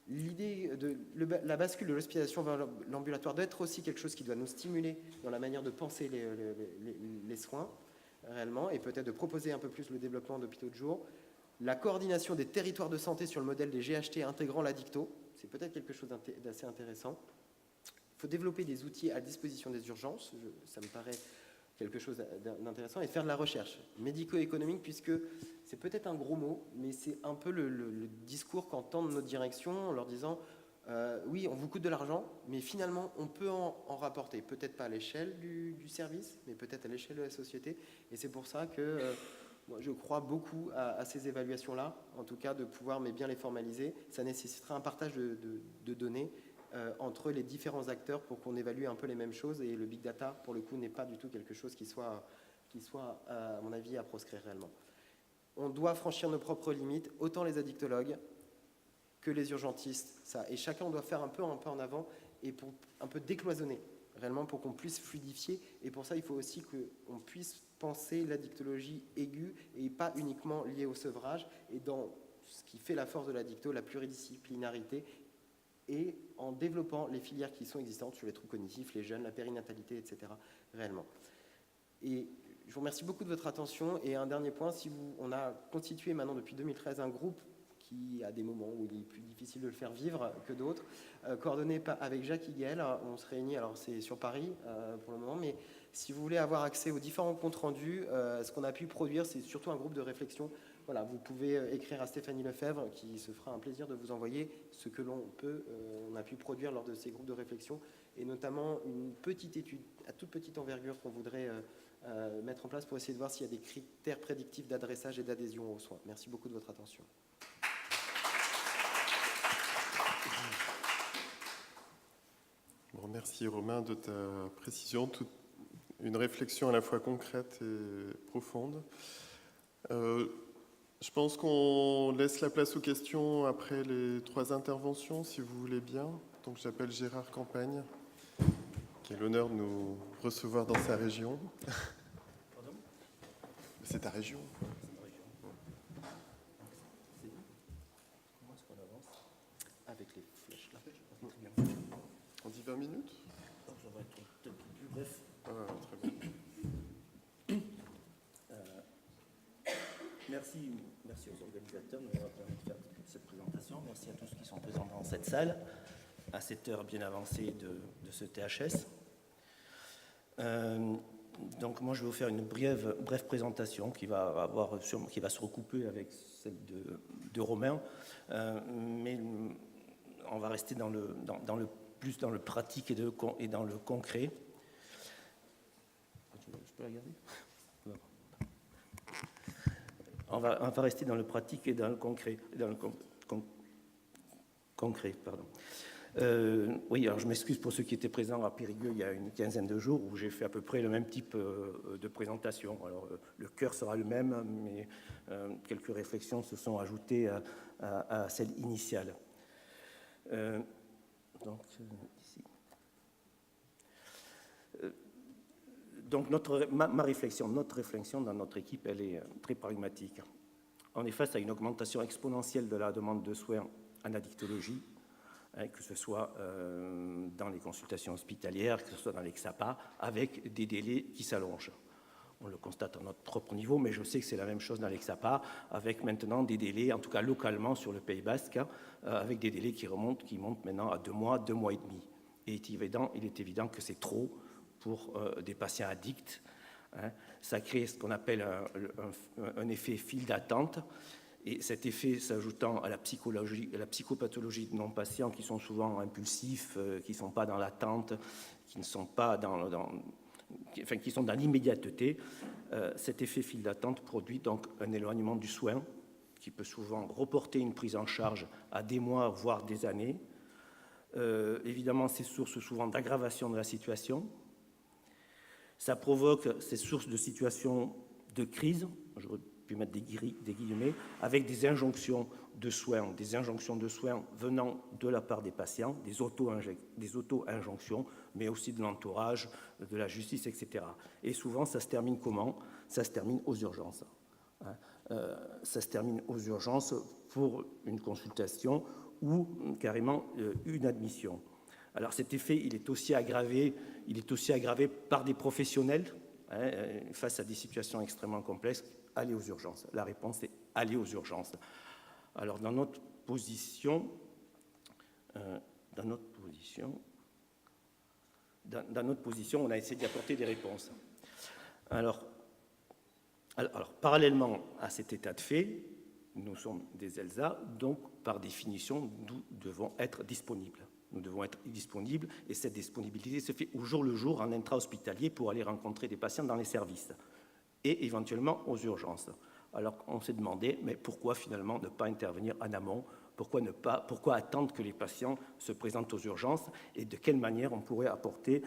l'idée de la bascule de l'hospitalisation vers l'ambulatoire doit être aussi quelque chose qui doit nous stimuler dans la manière de penser les soins, réellement, et peut-être de proposer un peu plus le développement d'hôpitaux de jour. La coordination des territoires de santé sur le modèle des GHT intégrant l'addicto, c'est peut-être quelque chose d'assez intéressant. Il faut développer des outils à disposition des urgences, ça me paraît quelque chose d'intéressant, et faire de la recherche médico-économique, puisque c'est peut-être un gros mot, mais c'est un peu le discours qu'entendent nos directions en leur disant oui, on vous coûte de l'argent, mais finalement on peut en rapporter, peut-être pas à l'échelle du service, mais peut-être à l'échelle de la société. Et c'est pour ça que moi, je crois beaucoup à ces évaluations-là, en tout cas de pouvoir mais bien les formaliser. Ça nécessitera un partage de données entre les différents acteurs pour qu'on évalue un peu les mêmes choses, et le big data, pour le coup, n'est pas du tout quelque chose qui soit à mon avis, à proscrire réellement. On doit franchir nos propres limites, autant les addictologues que les urgentistes, et chacun doit faire un peu en avant, et pour un peu décloisonner, réellement, pour qu'on puisse fluidifier, et pour ça, il faut aussi qu'on puisse penser l'addictologie aiguë, et pas uniquement liée au sevrage, et dans ce qui fait la force de l'addicto, la pluridisciplinarité, et en développant les filières qui sont existantes sur les troubles cognitifs, les jeunes, la périnatalité, etc., réellement. Et je vous remercie beaucoup de votre attention. Et un dernier point, on a constitué maintenant depuis 2013 un groupe qui, à des moments où il est plus difficile de le faire vivre que d'autres, coordonné avec Jacques Higuel. On se réunit, alors c'est sur Paris pour le moment, mais si vous voulez avoir accès aux différents comptes rendus, ce qu'on a pu produire, c'est surtout un groupe de réflexion. Voilà, vous pouvez écrire à Stéphanie Lefebvre, qui se fera un plaisir de vous envoyer ce que on a pu produire lors de ces groupes de réflexion, et notamment une petite étude à toute petite envergure qu'on voudrait mettre en place pour essayer de voir s'il y a des critères prédictifs d'adressage et d'adhésion aux soins. Merci beaucoup de votre attention. Bon, merci Romain de ta précision, une réflexion à la fois concrète et profonde. Je pense qu'on laisse la place aux questions après les 3 interventions, si vous voulez bien. Donc j'appelle Gérard Campagne, qui a l'honneur de nous recevoir dans sa région. Pardon ? C'est ta région. Comment est-ce qu'on avance ? Avec les flèches là. On dit 20 minutes? Donc, ça va être peut-être plus bref. Ah, très bien. Merci aux organisateurs de nous avoir permis de faire cette présentation. Merci à tous qui sont présents dans cette salle, à cette heure bien avancée de ce THS. Donc moi, je vais vous faire une brève présentation qui va se recouper avec celle de Romain, mais on va rester plus dans le pratique et dans le concret. Je peux la garder ? On va rester dans le pratique et dans le concret. Oui, alors je m'excuse pour ceux qui étaient présents à Périgueux il y a une quinzaine de jours où j'ai fait à peu près le même type de présentation. Alors le cœur sera le même, mais quelques réflexions se sont ajoutées à celle initiale. Donc notre réflexion dans notre équipe, elle est très pragmatique. On est face à une augmentation exponentielle de la demande de soins en addictologie, que ce soit dans les consultations hospitalières, que ce soit dans les XAPA, avec des délais qui s'allongent. On le constate à notre propre niveau, mais je sais que c'est la même chose dans les XAPA, avec maintenant des délais, en tout cas localement sur le Pays Basque, avec des délais qui montent maintenant à 2 mois, 2 mois et demi. Et il est évident que c'est trop pour des patients addicts. Ça crée ce qu'on appelle un effet file d'attente, et cet effet s'ajoutant à la psychopathologie de non-patients qui sont souvent impulsifs, qui ne sont pas dans l'attente, qui sont dans l'immédiateté. Cet effet file d'attente produit donc un éloignement du soin qui peut souvent reporter une prise en charge à des mois, voire des années. Évidemment, c'est source souvent d'aggravation de la situation. Ça provoque ces sources de situations de crise, j'aurais pu mettre des guillemets, avec des injonctions de soins venant de la part des patients, des auto-injonctions, mais aussi de l'entourage, de la justice, etc. Et souvent, ça se termine comment ? Ça se termine aux urgences. Ça se termine aux urgences pour une consultation ou carrément une admission. Alors cet effet, il est aussi aggravé par des professionnels face à des situations extrêmement complexes. Aller aux urgences. La réponse est aller aux urgences. Alors dans notre position, on a essayé d'y apporter des réponses. Alors, parallèlement à cet état de fait, nous sommes des ELSA, donc par définition, nous devons être disponibles. Nous devons être disponibles, et cette disponibilité se fait au jour le jour en intra-hospitalier pour aller rencontrer des patients dans les services et éventuellement aux urgences. Alors on s'est demandé, mais pourquoi finalement ne pas intervenir en amont ? Pourquoi attendre que les patients se présentent aux urgences, et de quelle manière on pourrait apporter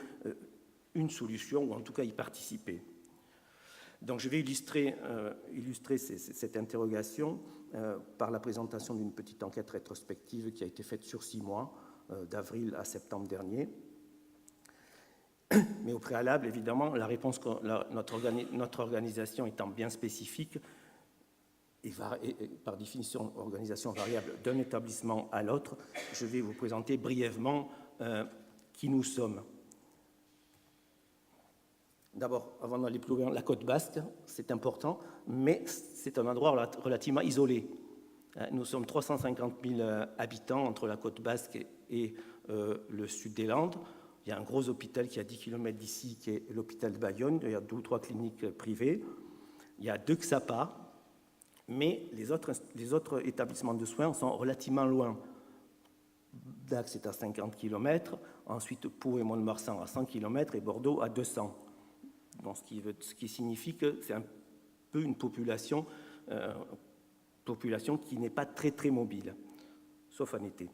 une solution, ou en tout cas y participer ? Donc je vais illustrer cette interrogation par la présentation d'une petite enquête rétrospective qui a été faite sur 6 mois, d'avril à septembre dernier. Mais au préalable, évidemment, la réponse notre organisation étant bien spécifique et par définition organisation variable d'un établissement à l'autre, je vais vous présenter brièvement qui nous sommes. D'abord, avant d'aller plus loin, la côte basque, c'est important, mais c'est un endroit relativement isolé. Nous sommes 350 000 habitants entre la côte basque et le sud des Landes. Il y a un gros hôpital qui est à 10 km d'ici, qui est l'hôpital de Bayonne. Il y a 2 ou 3 cliniques privées. Il y a 2 XAPA, mais les autres établissements de soins sont relativement loin. Dax est à 50 km, ensuite Pau et Mont-de-Marsan à 100 km et Bordeaux à 200. Bon, ce qui signifie que c'est un peu une population qui n'est pas très, très mobile, sauf en été.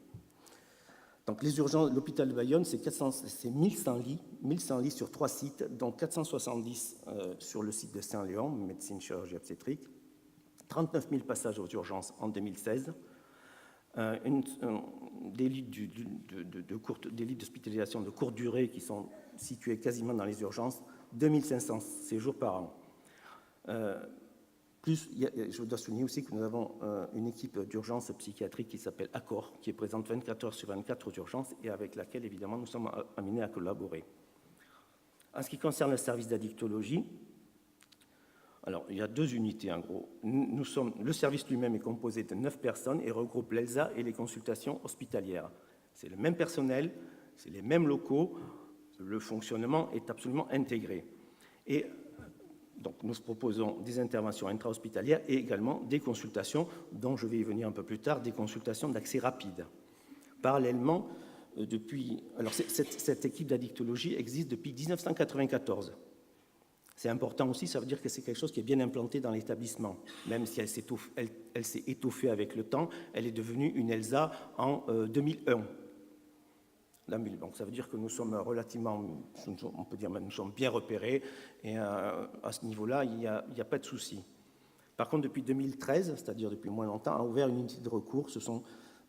Donc les urgences, l'hôpital de Bayonne, c'est 1100 lits sur 3 sites, dont 470 sur le site de Saint-Léon, médecine chirurgie obstétrique, 39 000 passages aux urgences en 2016, des lits d'hospitalisation de courte durée qui sont situés quasiment dans les urgences, 2500 séjours par an. Je dois souligner aussi que nous avons une équipe d'urgence psychiatrique qui s'appelle Accor, qui est présente 24 heures sur 24 aux urgences et avec laquelle, évidemment, nous sommes amenés à collaborer. En ce qui concerne le service d'addictologie, alors, il y a 2 unités, en gros. Le service lui-même est composé de 9 personnes et regroupe l'ELSA et les consultations hospitalières. C'est le même personnel, c'est les mêmes locaux, le fonctionnement est absolument intégré. Et donc, nous proposons des interventions intra-hospitalières et également des consultations, dont je vais y venir un peu plus tard, des consultations d'accès rapide. Parallèlement, cette équipe d'addictologie existe depuis 1994. C'est important aussi, ça veut dire que c'est quelque chose qui est bien implanté dans l'établissement. Même si elle s'est étoffée avec le temps, elle est devenue une ELSA en 2001. Donc ça veut dire que nous sommes relativement, on peut dire même, nous sommes bien repérés, et à ce niveau-là, il n'y a pas de souci. Par contre, depuis 2013, c'est-à-dire depuis moins longtemps, a ouvert une unité de recours. Ce sont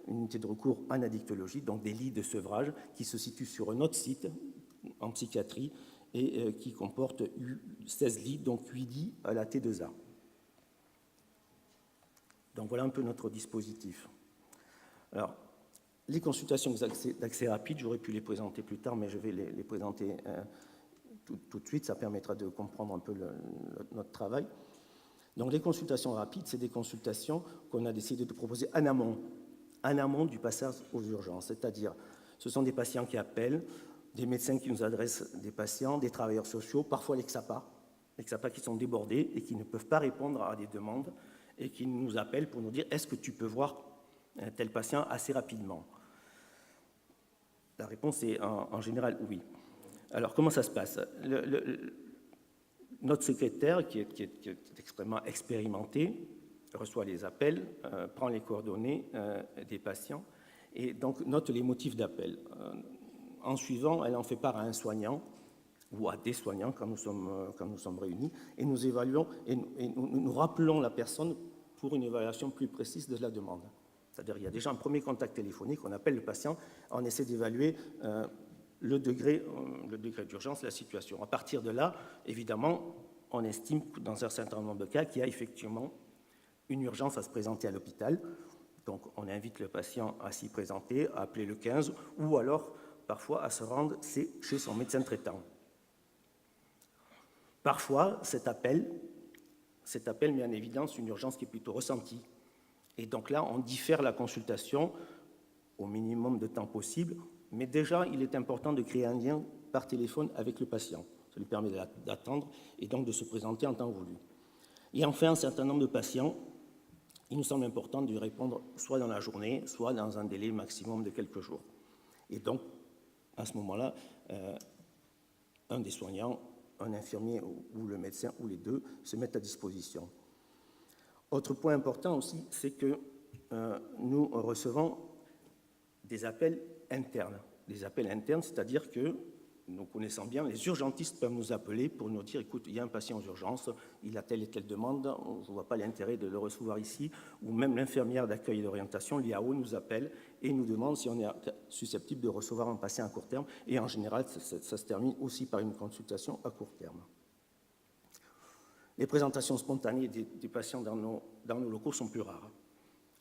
une unité de recours en addictologie, donc des lits de sevrage, qui se situent sur un autre site en psychiatrie, et qui comporte 16 lits, donc 8 lits à la T2A. Donc voilà un peu notre dispositif. Alors, les consultations d'accès rapide, j'aurais pu les présenter plus tard, mais je vais les présenter tout de suite, ça permettra de comprendre un peu notre travail. Donc les consultations rapides, c'est des consultations qu'on a décidé de proposer en amont du passage aux urgences, c'est-à-dire ce sont des patients qui appellent, des médecins qui nous adressent des patients, des travailleurs sociaux, parfois les XAPA qui sont débordés et qui ne peuvent pas répondre à des demandes et qui nous appellent pour nous dire « Est-ce que tu peux voir tel patient assez rapidement ?» La réponse est en général oui. Alors, comment ça se passe ? Notre secrétaire, qui est extrêmement expérimenté, reçoit les appels, prend les coordonnées des patients et donc note les motifs d'appel. En suivant, elle en fait part à un soignant ou à des soignants quand nous sommes réunis, et nous évaluons et nous rappelons la personne pour une évaluation plus précise de la demande. C'est-à-dire qu'il y a déjà un premier contact téléphonique, on appelle le patient, on essaie d'évaluer le degré d'urgence, la situation. À partir de là, évidemment, on estime dans un certain nombre de cas qu'il y a effectivement une urgence à se présenter à l'hôpital. Donc on invite le patient à s'y présenter, à appeler le 15, ou alors parfois à se rendre chez son médecin traitant. Parfois, cet appel met en évidence une urgence qui est plutôt ressentie. Et donc là, on diffère la consultation au minimum de temps possible, mais déjà, il est important de créer un lien par téléphone avec le patient. Ça lui permet d'attendre et donc de se présenter en temps voulu. Et enfin, un certain nombre de patients, il nous semble important de lui répondre soit dans la journée, soit dans un délai maximum de quelques jours. Et donc, à ce moment-là, un des soignants, un infirmier ou le médecin, ou les deux, se mettent à disposition. Autre point important aussi, c'est que nous recevons des appels internes. Des appels internes, c'est-à-dire que, nous connaissons bien, les urgentistes peuvent nous appeler pour nous dire « Écoute, il y a un patient aux urgences, il a telle et telle demande, je ne vois pas l'intérêt de le recevoir ici. » Ou même l'infirmière d'accueil et d'orientation, l'IAO, nous appelle et nous demande si on est susceptible de recevoir un patient à court terme. Et en général, ça se termine aussi par une consultation à court terme. Les présentations spontanées des patients dans nos locaux sont plus rares.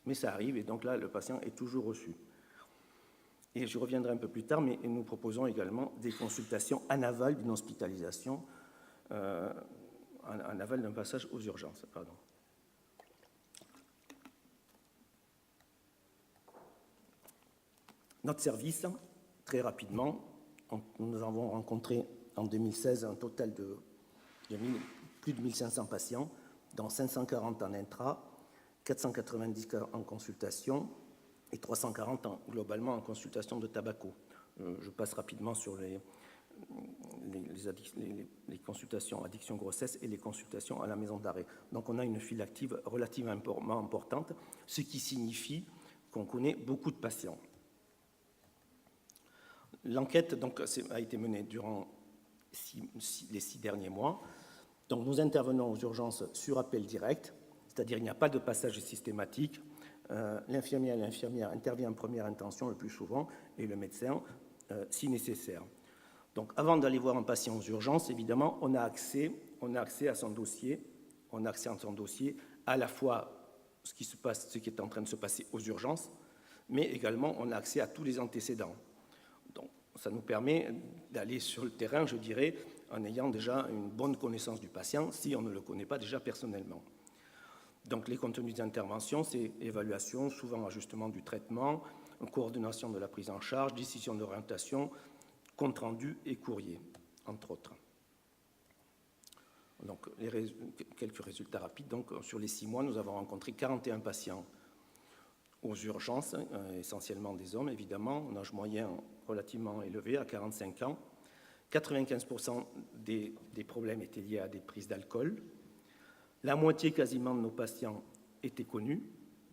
Mais ça arrive, et donc là, le patient est toujours reçu. Et je reviendrai un peu plus tard, mais nous proposons également des consultations en aval d'une hospitalisation, en aval d'un passage aux urgences. Pardon. Notre service, très rapidement, nous avons rencontré en 2016 un total de plus de 1500 patients, dont 540 en intra, 490 en consultation et 340 globalement en consultation de tabaco. Je passe rapidement sur les consultations addiction grossesse et les consultations à la maison d'arrêt. Donc on a une file active relativement importante, ce qui signifie qu'on connaît beaucoup de patients. L'enquête donc, a été menée durant les 6 derniers mois. Donc nous intervenons aux urgences sur appel direct, c'est-à-dire il n'y a pas de passage systématique. L'infirmière intervient en première intention le plus souvent, et le médecin si nécessaire. Donc avant d'aller voir un patient aux urgences, évidemment, on a accès à son dossier, à la fois ce qui est en train de se passer aux urgences, mais également on a accès à tous les antécédents. Donc ça nous permet d'aller sur le terrain, je dirais, en ayant déjà une bonne connaissance du patient, si on ne le connaît pas déjà personnellement. Donc les contenus d'intervention, c'est évaluation, souvent ajustement du traitement, coordination de la prise en charge, décision d'orientation, compte-rendu et courrier, entre autres. Donc, quelques résultats rapides. Donc, sur les 6 mois, nous avons rencontré 41 patients aux urgences, essentiellement des hommes, évidemment, en âge moyen relativement élevé, à 45 ans. 95% des problèmes étaient liés à des prises d'alcool. La moitié quasiment de nos patients étaient connus,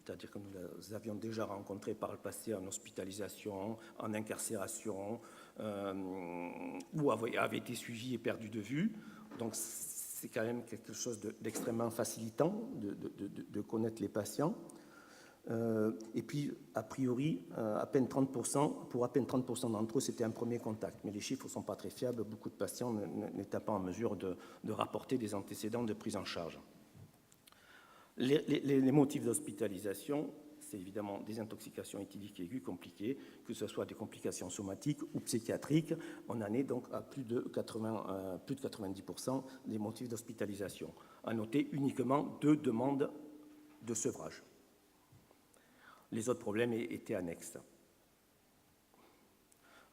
c'est-à-dire que nous les avions déjà rencontrés par le passé en hospitalisation, en incarcération, ou avaient été suivis et perdus de vue. Donc, c'est quand même quelque chose d'extrêmement facilitant de connaître les patients. Et puis, a priori, pour à peine 30% d'entre eux, c'était un premier contact. Mais les chiffres ne sont pas très fiables. Beaucoup de patients n'étaient pas en mesure de rapporter des antécédents de prise en charge. Les motifs d'hospitalisation, c'est évidemment des intoxications éthyliques aiguës compliquées, que ce soit des complications somatiques ou psychiatriques. On en est donc à plus de 90% des motifs d'hospitalisation. À noter uniquement 2 demandes de sevrage. Les autres problèmes étaient annexes.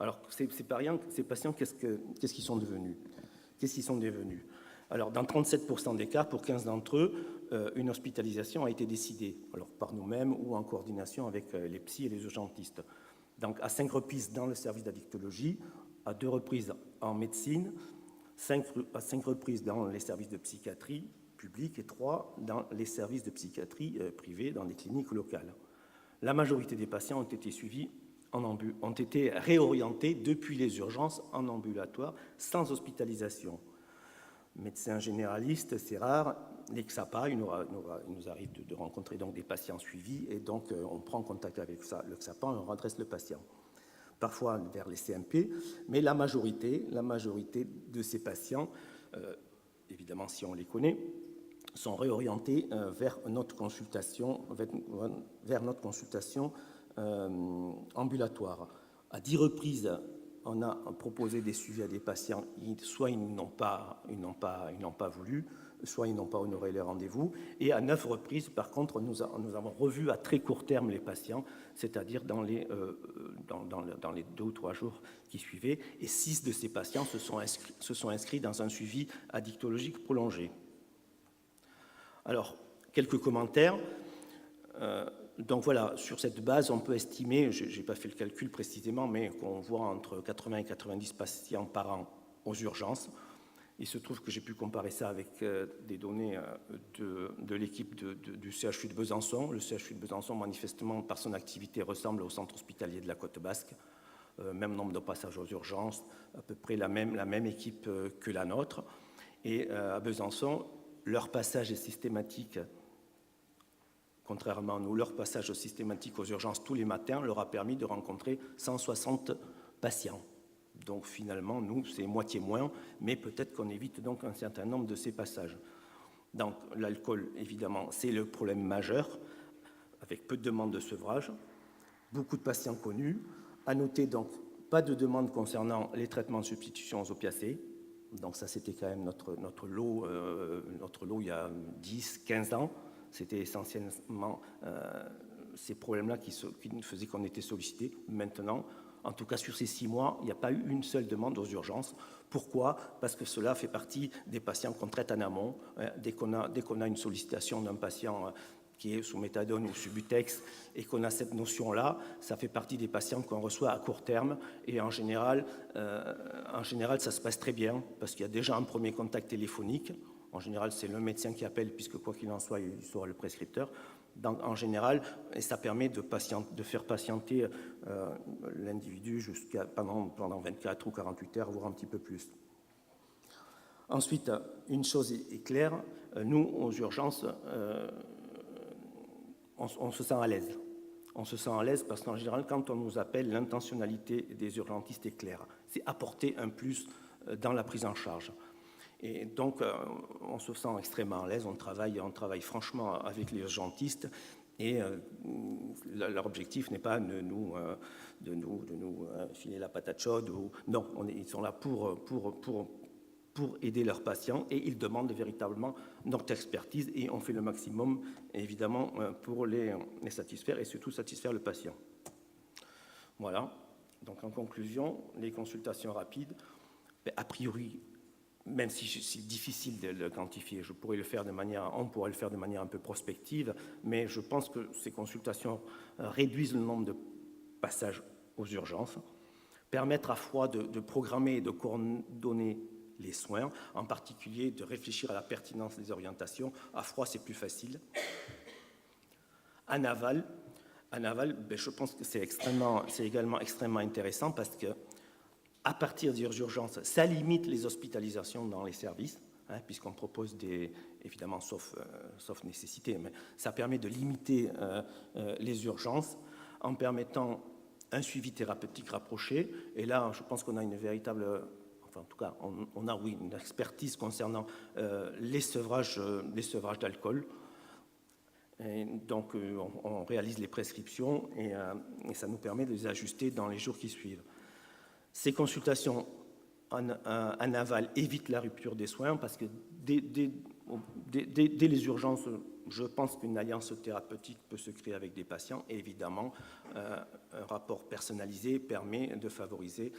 Alors, ces patients, qu'est-ce qu'ils sont devenus? Alors, dans 37% des cas, pour 15 d'entre eux, une hospitalisation a été décidée, alors par nous-mêmes ou en coordination avec les psys et les urgentistes. Donc, à 5 reprises dans le service d'addictologie, à 2 reprises en médecine, à 5 reprises dans les services de psychiatrie publics et 3 dans les services de psychiatrie privés, dans les cliniques locales. La majorité des patients ont été suivis ont été réorientés depuis les urgences en ambulatoire sans hospitalisation. Médecins généralistes, c'est rare. Les XAPA, il nous arrive de rencontrer donc des patients suivis et donc on prend contact avec le XAPA, on redresse le patient. Parfois vers les CMP, mais la majorité de ces patients, évidemment si on les connaît, sont réorientés vers notre consultation ambulatoire. À 10 reprises, on a proposé des suivis à des patients, soit ils n'ont pas voulu, soit ils n'ont pas honoré les rendez-vous. Et à 9 reprises, par contre, nous avons revu à très court terme les patients, c'est-à-dire dans les 2 ou 3 jours qui suivaient. Et 6 de ces patients se sont inscrits dans un suivi addictologique prolongé. Alors, quelques commentaires. Donc voilà, sur cette base, on peut estimer, je n'ai pas fait le calcul précisément, mais qu'on voit entre 80 et 90 patients par an aux urgences. Il se trouve que j'ai pu comparer ça avec des données de l'équipe du CHU de Besançon. Le CHU de Besançon, manifestement, par son activité, ressemble au centre hospitalier de la Côte Basque. Même nombre de passages aux urgences, à peu près la même équipe que la nôtre. Et à Besançon, leur passage est systématique. Contrairement à nous, leur passage systématique aux urgences tous les matins leur a permis de rencontrer 160 patients. Donc finalement, nous, c'est moitié moins, mais peut-être qu'on évite donc un certain nombre de ces passages. Donc l'alcool, évidemment, c'est le problème majeur, avec peu de demandes de sevrage, beaucoup de patients connus. À noter donc, pas de demande concernant les traitements de substitution aux opiacés. Donc ça, c'était quand même notre lot il y a 10, 15 ans. C'était essentiellement ces problèmes-là qui faisaient qu'on était sollicité. Maintenant, en tout cas sur ces 6 mois, il n'y a pas eu une seule demande aux urgences. Pourquoi? Parce que cela fait partie des patients qu'on traite en amont. Dès qu'on a une sollicitation d'un patient qui est sous méthadone ou Subutex et qu'on a cette notion-là, ça fait partie des patients qu'on reçoit à court terme. Et en général, ça se passe très bien parce qu'il y a déjà un premier contact téléphonique. En général, c'est le médecin qui appelle, puisque quoi qu'il en soit, il sera le prescripteur. Donc, en général, et ça permet de faire patienter l'individu pendant 24 ou 48 heures, voire un petit peu plus. Ensuite, une chose est claire, nous, aux urgences, on se sent à l'aise. On se sent à l'aise parce qu'en général, quand on nous appelle, l'intentionnalité des urgentistes est claire. C'est apporter un plus dans la prise en charge. Et donc, on se sent extrêmement à l'aise. On travaille franchement avec les urgentistes. Et leur objectif n'est pas de nous filer la patate chaude. Non, ils sont là pour aider leurs patients, et ils demandent véritablement notre expertise, et on fait le maximum, évidemment, pour les satisfaire, et surtout satisfaire le patient. Voilà. Donc, en conclusion, les consultations rapides, a priori, même si c'est difficile de le quantifier, on pourrait le faire de manière un peu prospective, mais je pense que ces consultations réduisent le nombre de passages aux urgences, permettent à la fois de programmer et de coordonner les soins, en particulier de réfléchir à la pertinence des orientations. À froid, c'est plus facile. En aval, je pense que c'est également extrêmement intéressant parce que, à partir des urgences, ça limite les hospitalisations dans les services, puisqu'on propose évidemment, sauf nécessité, mais ça permet de limiter les urgences en permettant un suivi thérapeutique rapproché. Et là, je pense qu'on a une véritable... Enfin, en tout cas, on a, oui, une expertise concernant les sevrages d'alcool. Et donc, on réalise les prescriptions et ça nous permet de les ajuster dans les jours qui suivent. Ces consultations en aval évitent la rupture des soins parce que dès les urgences, je pense qu'une alliance thérapeutique peut se créer avec des patients et évidemment, un rapport personnalisé permet de favoriser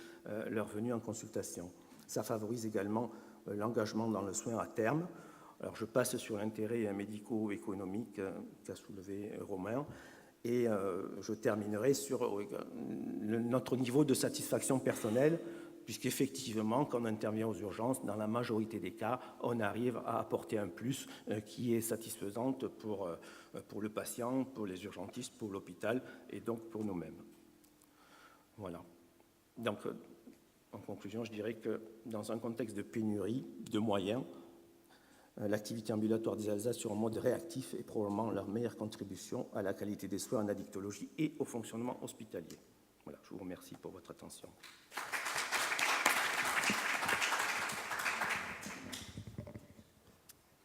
leur venue en consultation. Ça favorise également l'engagement dans le soin à terme. Alors, je passe sur l'intérêt médico-économique qu'a soulevé Romain. Et je terminerai sur notre niveau de satisfaction personnelle, puisqu'effectivement, quand on intervient aux urgences, dans la majorité des cas, on arrive à apporter un plus qui est satisfaisant pour le patient, pour les urgentistes, pour l'hôpital et donc pour nous-mêmes. Voilà. Donc, en conclusion, je dirais que dans un contexte de pénurie de moyens, l'activité ambulatoire des Alsace sur un mode réactif est probablement leur meilleure contribution à la qualité des soins en addictologie et au fonctionnement hospitalier. Voilà, je vous remercie pour votre attention.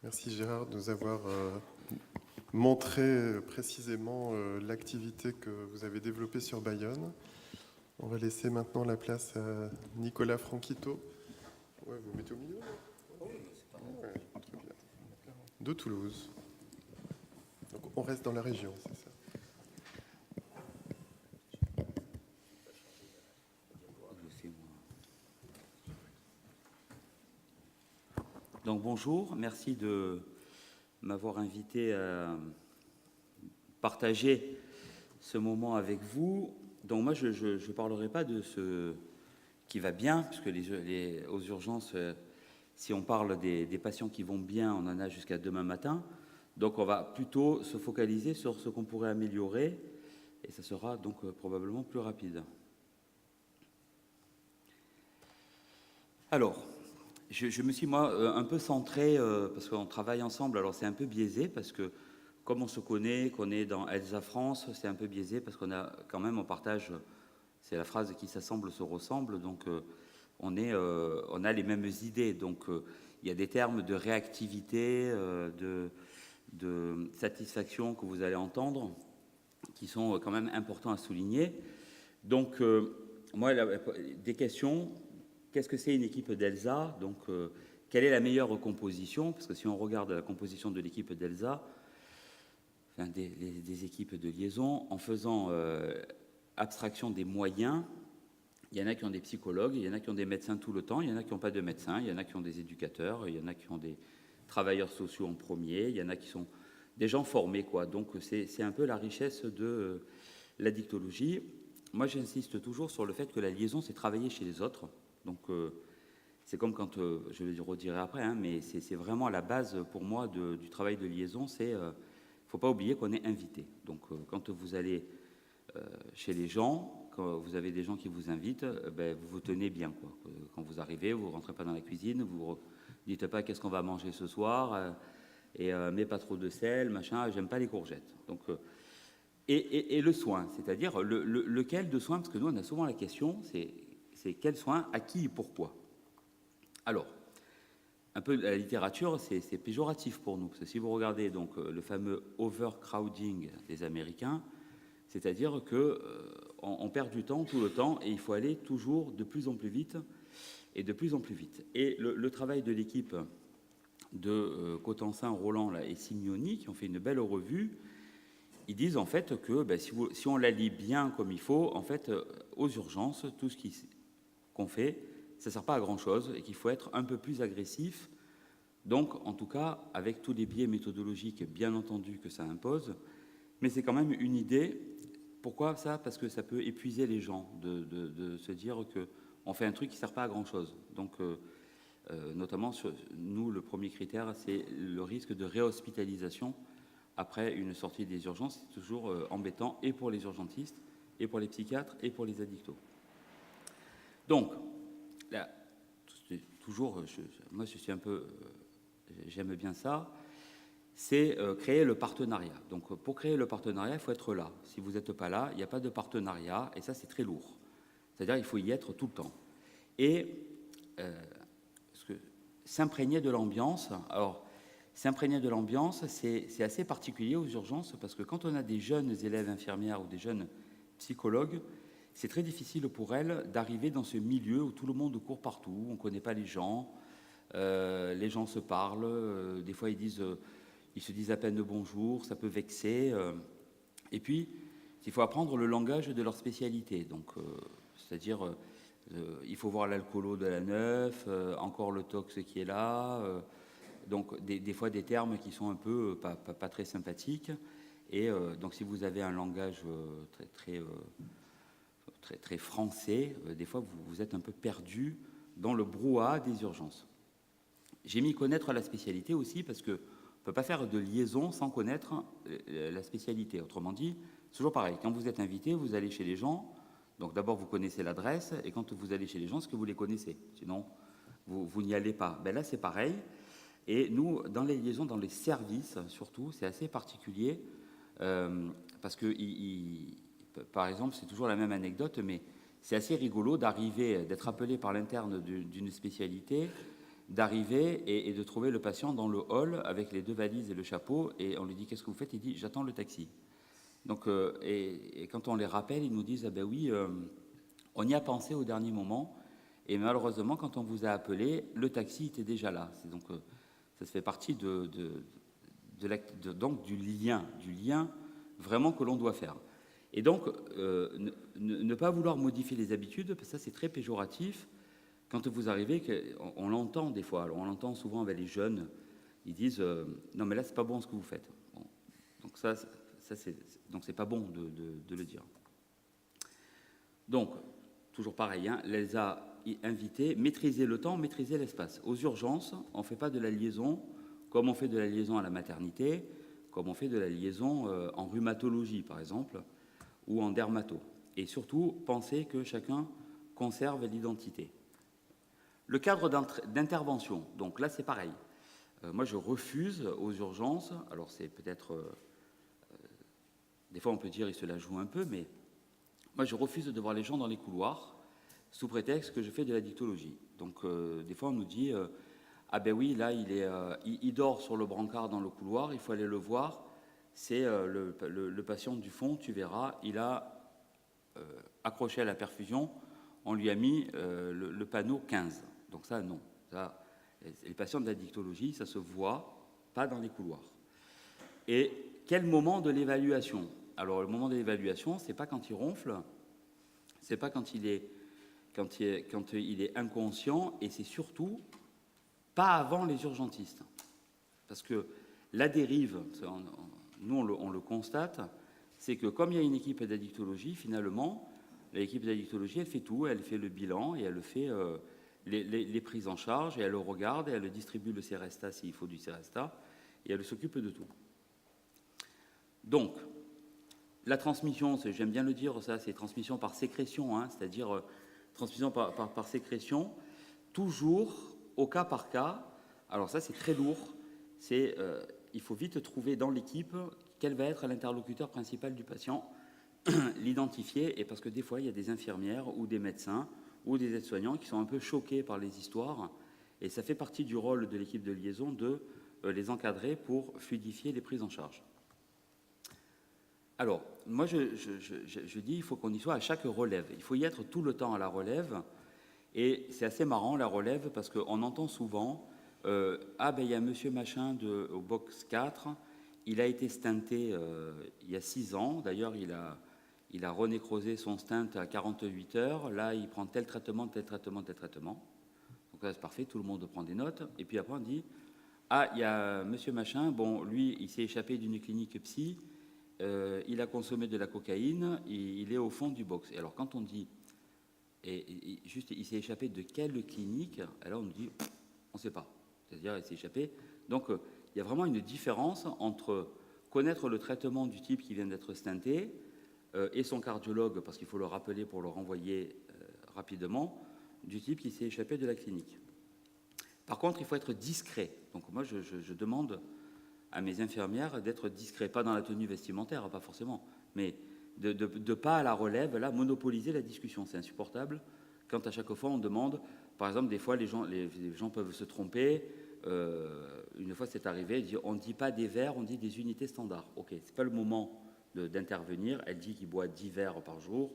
Merci Gérard de nous avoir montré précisément l'activité que vous avez développée sur Bayonne. On va laisser maintenant la place à Nicolas Franquito. Ouais, vous mettez au milieu ? Ouais, très bien. De Toulouse. Donc on reste dans la région, c'est ça. Donc bonjour, merci de m'avoir invité à partager ce moment avec vous. Donc moi je ne parlerai pas de ce qui va bien, puisque aux urgences, si on parle des patients qui vont bien, on en a jusqu'à demain matin. Donc on va plutôt se focaliser sur ce qu'on pourrait améliorer, et ça sera donc probablement plus rapide. Alors, je me suis, moi, un peu centré, parce qu'on travaille ensemble, alors c'est un peu biaisé, parce que comme on se connaît, qu'on est dans Elsa France, c'est un peu biaisé, parce qu'on a quand même, on partage, c'est la phrase qui s'assemble se ressemble, donc on a les mêmes idées, donc il y a des termes de réactivité, de satisfaction que vous allez entendre, qui sont quand même importants à souligner. Donc, moi, des questions. Qu'est-ce que c'est une équipe d'Elsa ? Donc, quelle est la meilleure composition ? Parce que si on regarde la composition de l'équipe d'Elsa, enfin, des équipes de liaison, en faisant abstraction des moyens, il y en a qui ont des psychologues, il y en a qui ont des médecins tout le temps, il y en a qui n'ont pas de médecins, il y en a qui ont des éducateurs, il y en a qui ont des travailleurs sociaux en premier, il y en a qui sont des gens formés, quoi. Donc, c'est un peu la richesse de l'addictologie. Moi, j'insiste toujours sur le fait que la liaison, c'est travailler chez les autres. Donc, c'est comme quand, je le redirai après, hein, mais c'est vraiment la base pour moi du travail de liaison, c'est, ne faut pas oublier qu'on est invité. Donc, quand vous allez chez les gens, quand vous avez des gens qui vous invitent, vous vous tenez bien, quoi. Quand vous arrivez, vous ne rentrez pas dans la cuisine, vous ne dites pas qu'est-ce qu'on va manger ce soir, mais pas trop de sel, machin, j'aime pas les courgettes. Donc, et le soin, c'est-à-dire lequel de soin, parce que nous, on a souvent la question, c'est quel soin, à qui et pourquoi. Alors, un peu la littérature, c'est péjoratif pour nous, parce que si vous regardez donc le fameux overcrowding des Américains, c'est-à-dire que on perd du temps tout le temps et il faut aller toujours de plus en plus vite et de plus en plus vite. Et le travail de l'équipe de Cotensin, Roland là, et Simeoni, qui ont fait une belle revue, ils disent en fait que si on la lit bien comme il faut, en fait, aux urgences, tout ce qu'on fait, ça ne sert pas à grand-chose et qu'il faut être un peu plus agressif. Donc, en tout cas, avec tous les biais méthodologiques, bien entendu, que ça impose, mais c'est quand même une idée. Pourquoi ça? Parce que ça peut épuiser les gens de se dire qu'on fait un truc qui ne sert pas à grand-chose. Donc, notamment, nous, le premier critère, c'est le risque de réhospitalisation après une sortie des urgences. C'est toujours embêtant, et pour les urgentistes, et pour les psychiatres, et pour les addictos. Donc, là, toujours, moi, je suis un peu... j'aime bien ça. C'est créer le partenariat. Donc, pour créer le partenariat, il faut être là. Si vous n'êtes pas là, il n'y a pas de partenariat, et ça, c'est très lourd. C'est-à-dire qu'il faut y être tout le temps. Et s'imprégner de l'ambiance. Alors, s'imprégner de l'ambiance, c'est assez particulier aux urgences, parce que quand on a des jeunes élèves infirmières ou des jeunes psychologues, c'est très difficile pour elles d'arriver dans ce milieu où tout le monde court partout, on ne connaît pas les gens se parlent, des fois ils se disent à peine bonjour, ça peut vexer. Et puis, il faut apprendre le langage de leur spécialité. Donc, c'est-à-dire, il faut voir l'alcoolo de la neuf, encore le tox qui est là. Donc, des fois, des termes qui sont un peu pas très sympathiques. Et donc, si vous avez un langage très français, des fois, vous êtes un peu perdu dans le brouhaha des urgences. J'ai mis connaître la spécialité aussi parce qu'on ne peut pas faire de liaison sans connaître la spécialité. Autrement dit, c'est toujours pareil. Quand vous êtes invité, vous allez chez les gens. Donc d'abord, vous connaissez l'adresse. Et quand vous allez chez les gens, est-ce que vous les connaissez? Sinon, vous n'y allez pas. Ben là, c'est pareil. Et nous, dans les liaisons, dans les services, surtout, c'est assez particulier. Parce que, par exemple, c'est toujours la même anecdote, mais c'est assez rigolo d'être appelé par l'interne d'une spécialité, d'arriver et de trouver le patient dans le hall avec les 2 valises et le chapeau, et on lui dit « Qu'est-ce que vous faites ?» Il dit « J'attends le taxi. » Donc, et quand on les rappelle, ils nous disent « Ah ben oui, on y a pensé au dernier moment, et malheureusement, quand on vous a appelé, le taxi était déjà là. » Donc, ça se fait partie donc du lien vraiment que l'on doit faire. Et donc, ne pas vouloir modifier les habitudes, parce que ça, c'est très péjoratif. Quand vous arrivez, on l'entend des fois, alors on l'entend souvent avec les jeunes, ils disent non mais là c'est pas bon ce que vous faites. Bon. Donc c'est pas bon de le dire. Donc toujours pareil, hein, les a invités, maîtriser le temps, maîtriser l'espace. Aux urgences, on ne fait pas de la liaison comme on fait de la liaison à la maternité, comme on fait de la liaison en rhumatologie par exemple, ou en dermato. Et surtout, pensez que chacun conserve l'identité. Le cadre d'intervention, donc là c'est pareil. Moi je refuse aux urgences, alors c'est peut-être, des fois on peut dire il se la joue un peu, mais moi je refuse de voir les gens dans les couloirs sous prétexte que je fais de la dictologie. Donc des fois on nous dit, ah ben oui là il dort sur le brancard dans le couloir, il faut aller le voir, c'est le patient du fond, tu verras, il a accroché à la perfusion, on lui a mis le panneau 15. Donc ça, non. Ça, les patients de la dictologie, ça se voit pas dans les couloirs. Et quel moment de l'évaluation? Alors, le moment de l'évaluation, c'est pas quand il ronfle, c'est pas quand il est inconscient, et c'est surtout pas avant les urgentistes. Parce que la dérive, nous on le constate, c'est que comme il y a une équipe d'addictologie, finalement, l'équipe d'addictologie, elle fait tout, elle fait le bilan et elle fait les prises en charge, et elle le regarde, et elle distribue le Seresta s'il faut du Seresta, et elle s'occupe de tout. Donc, la transmission, j'aime bien le dire, ça, c'est transmission par sécrétion, hein, c'est-à-dire transmission par sécrétion, toujours au cas par cas. Alors ça, c'est très lourd. Il faut vite trouver dans l'équipe quel va être l'interlocuteur principal du patient, l'identifier, et parce que des fois, il y a des infirmières ou des médecins ou des aides-soignants qui sont un peu choqués par les histoires, et ça fait partie du rôle de l'équipe de liaison de les encadrer pour fluidifier les prises en charge. Alors, moi, je dis il faut qu'on y soit à chaque relève. Il faut y être tout le temps à la relève, et c'est assez marrant, la relève, parce qu'on entend souvent ah, ben, il y a monsieur machin au box 4, il a été stenté il y a 6 ans, d'ailleurs, il a renécrosé son stent à 48 heures, là, il prend tel traitement, tel traitement, tel traitement. Donc là, c'est parfait, tout le monde prend des notes, et puis après, on dit ah, il y a monsieur machin, bon, lui, il s'est échappé d'une clinique psy, il a consommé de la cocaïne, il est au fond du box. Et alors, quand on dit, juste, il s'est échappé de quelle clinique, alors on nous dit, on ne sait pas. C'est-à-dire, il s'est échappé. Donc, il y a vraiment une différence entre connaître le traitement du type qui vient d'être stenté et son cardiologue, parce qu'il faut le rappeler pour le renvoyer rapidement, du type qui s'est échappé de la clinique. Par contre, il faut être discret. Donc, moi, je demande à mes infirmières d'être discrets, pas dans la tenue vestimentaire, pas forcément, mais de pas à la relève, là, monopoliser la discussion. C'est insupportable quand à chaque fois on demande, par exemple, des fois les gens peuvent se tromper. Une fois c'est arrivé, on ne dit pas des verres, on dit des unités standards. Ok, c'est pas le moment d'intervenir. Elle dit qu'il boit 10 verres par jour.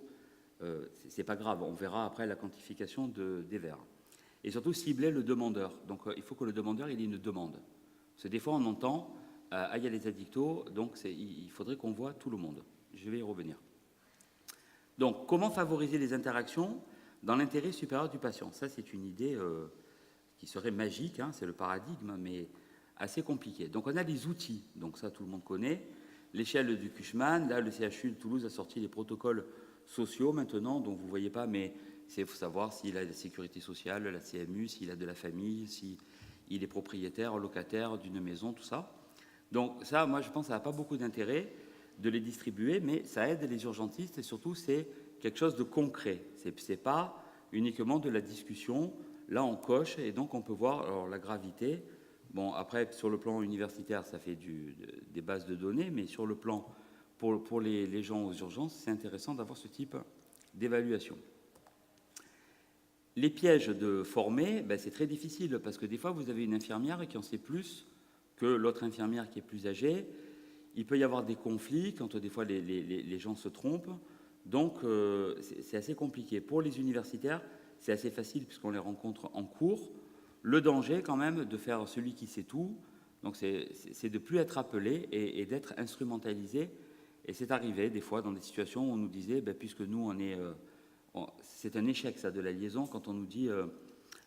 C'est pas grave, on verra après la quantification des verres. Et surtout cibler le demandeur. Donc il faut que le demandeur il ait une demande. Parce que des fois on entend il y a les addictos, donc il faudrait qu'on voit tout le monde. Je vais y revenir. Donc, comment favoriser les interactions dans l'intérêt supérieur du patient? Ça, c'est une idée qui serait magique, hein, c'est le paradigme, mais assez compliqué. Donc, on a des outils, donc ça, tout le monde connaît. L'échelle du Cushman, là, le CHU de Toulouse a sorti les protocoles sociaux maintenant, donc vous ne voyez pas, mais il faut savoir s'il a la sécurité sociale, la CMU, s'il a de la famille, s'il est propriétaire, locataire d'une maison, tout ça. Donc ça, moi, je pense que ça n'a pas beaucoup d'intérêt de les distribuer, mais ça aide les urgentistes et surtout, c'est quelque chose de concret. Ce n'est pas uniquement de la discussion. Là, on coche et donc on peut voir alors, la gravité. Bon, après, sur le plan universitaire, ça fait des bases de données, mais sur le plan, pour les gens aux urgences, c'est intéressant d'avoir ce type d'évaluation. Les pièges de former, ben, c'est très difficile parce que des fois, vous avez une infirmière qui en sait plus que l'autre infirmière qui est plus âgée. Il peut y avoir des conflits quand des fois les gens se trompent. Donc, c'est assez compliqué. Pour les universitaires, c'est assez facile puisqu'on les rencontre en cours. Le danger, quand même, de faire celui qui sait tout, donc c'est de ne plus être appelé et d'être instrumentalisé. Et c'est arrivé, des fois, dans des situations où on nous disait, ben, puisque nous, c'est un échec, ça, de la liaison, quand on nous dit, de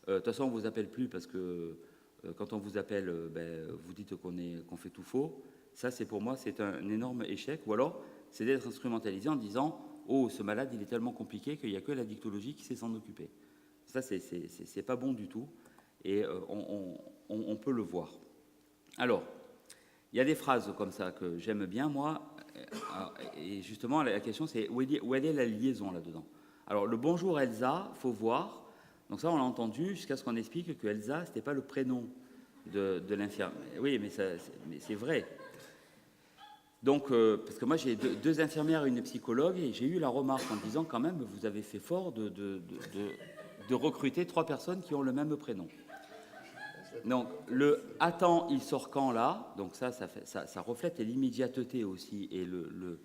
toute façon, on ne vous appelle plus parce que quand on vous appelle, ben, vous dites qu'on fait tout faux. Ça, c'est pour moi, c'est un énorme échec. Ou alors, c'est d'être instrumentalisé en disant « Oh, ce malade, il est tellement compliqué qu'il n'y a que la dictologie qui sait s'en occuper. » Ça, c'est pas bon du tout. Et on peut le voir. Alors, il y a des phrases comme ça que j'aime bien, moi. Et justement, la question, c'est où est la liaison là-dedans? Alors, le « Bonjour Elsa », faut voir. Donc ça, on l'a entendu jusqu'à ce qu'on explique que Elsa, ce n'était pas le prénom de l'infirmière. Oui, mais c'est vrai. Donc, parce que moi, j'ai deux infirmières et une psychologue, et j'ai eu la remarque en disant, quand même, vous avez fait fort de recruter 3 personnes qui ont le même prénom. Donc, le « attends, il sort quand » là, donc ça reflète l'immédiateté aussi, et le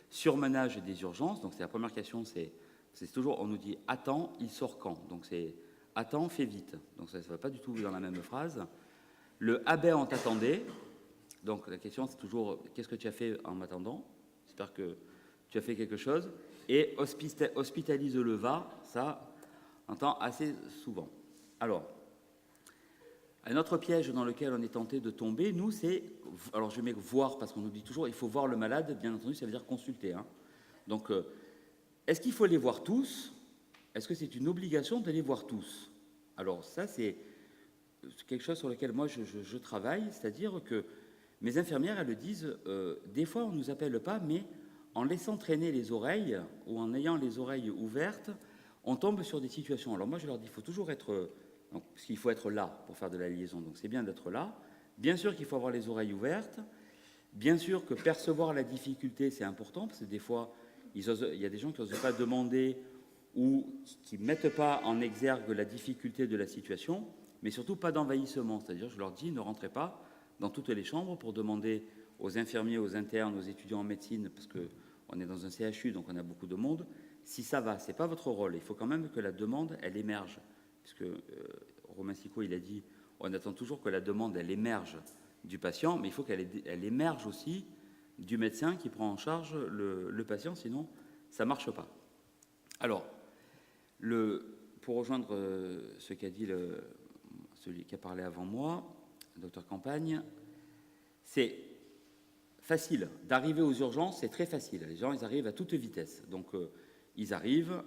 surmenage des urgences. Donc, c'est la première question, c'est toujours, on nous dit « attends, il sort quand ?» Donc, c'est « attends, fais vite ». Donc, ça ne va pas du tout dans la même phrase. Le « ah ben, on t'attendait ». Donc, la question, c'est toujours « qu'est-ce que tu as fait en m'attendant ?» J'espère que tu as fait quelque chose. Et « hospitalise-le, va », ça, on entend assez souvent. Alors, un autre piège dans lequel on est tenté de tomber, nous, c'est... Alors, je mets « voir » parce qu'on nous dit toujours « il faut voir le malade », bien entendu, ça veut dire consulter. Hein. Donc, est-ce qu'il faut les voir tous? Est-ce que c'est une obligation de les voir tous? Alors ça, c'est quelque chose sur lequel moi je travaille, c'est-à-dire que mes infirmières, elles le disent, des fois on ne nous appelle pas, mais en laissant traîner les oreilles ou en ayant les oreilles ouvertes, on tombe sur des situations. Alors moi je leur dis, il faut toujours être... parce qu'il faut être là pour faire de la liaison, donc c'est bien d'être là. Bien sûr qu'il faut avoir les oreilles ouvertes, Bien sûr que percevoir la difficulté, c'est important, parce que des fois, il y a des gens qui n'osent pas demander ou qui ne mettent pas en exergue la difficulté de la situation, mais surtout pas d'envahissement. C'est-à-dire, je leur dis, ne rentrez pas dans toutes les chambres pour demander aux infirmiers, aux internes, aux étudiants en médecine, parce qu'on est dans un CHU, donc on a beaucoup de monde, si ça va, ce n'est pas votre rôle. Il faut quand même que la demande, elle émerge. Puisque Romain Sicot, il a dit, on attend toujours que la demande, elle émerge du patient, mais il faut qu'elle émerge aussi du médecin qui prend en charge le patient, sinon ça ne marche pas. Alors, pour rejoindre ce qu'a dit celui qui a parlé avant moi, le docteur Campagne, c'est facile. D'arriver aux urgences, c'est très facile. Les gens, ils arrivent à toute vitesse. Donc, ils arrivent,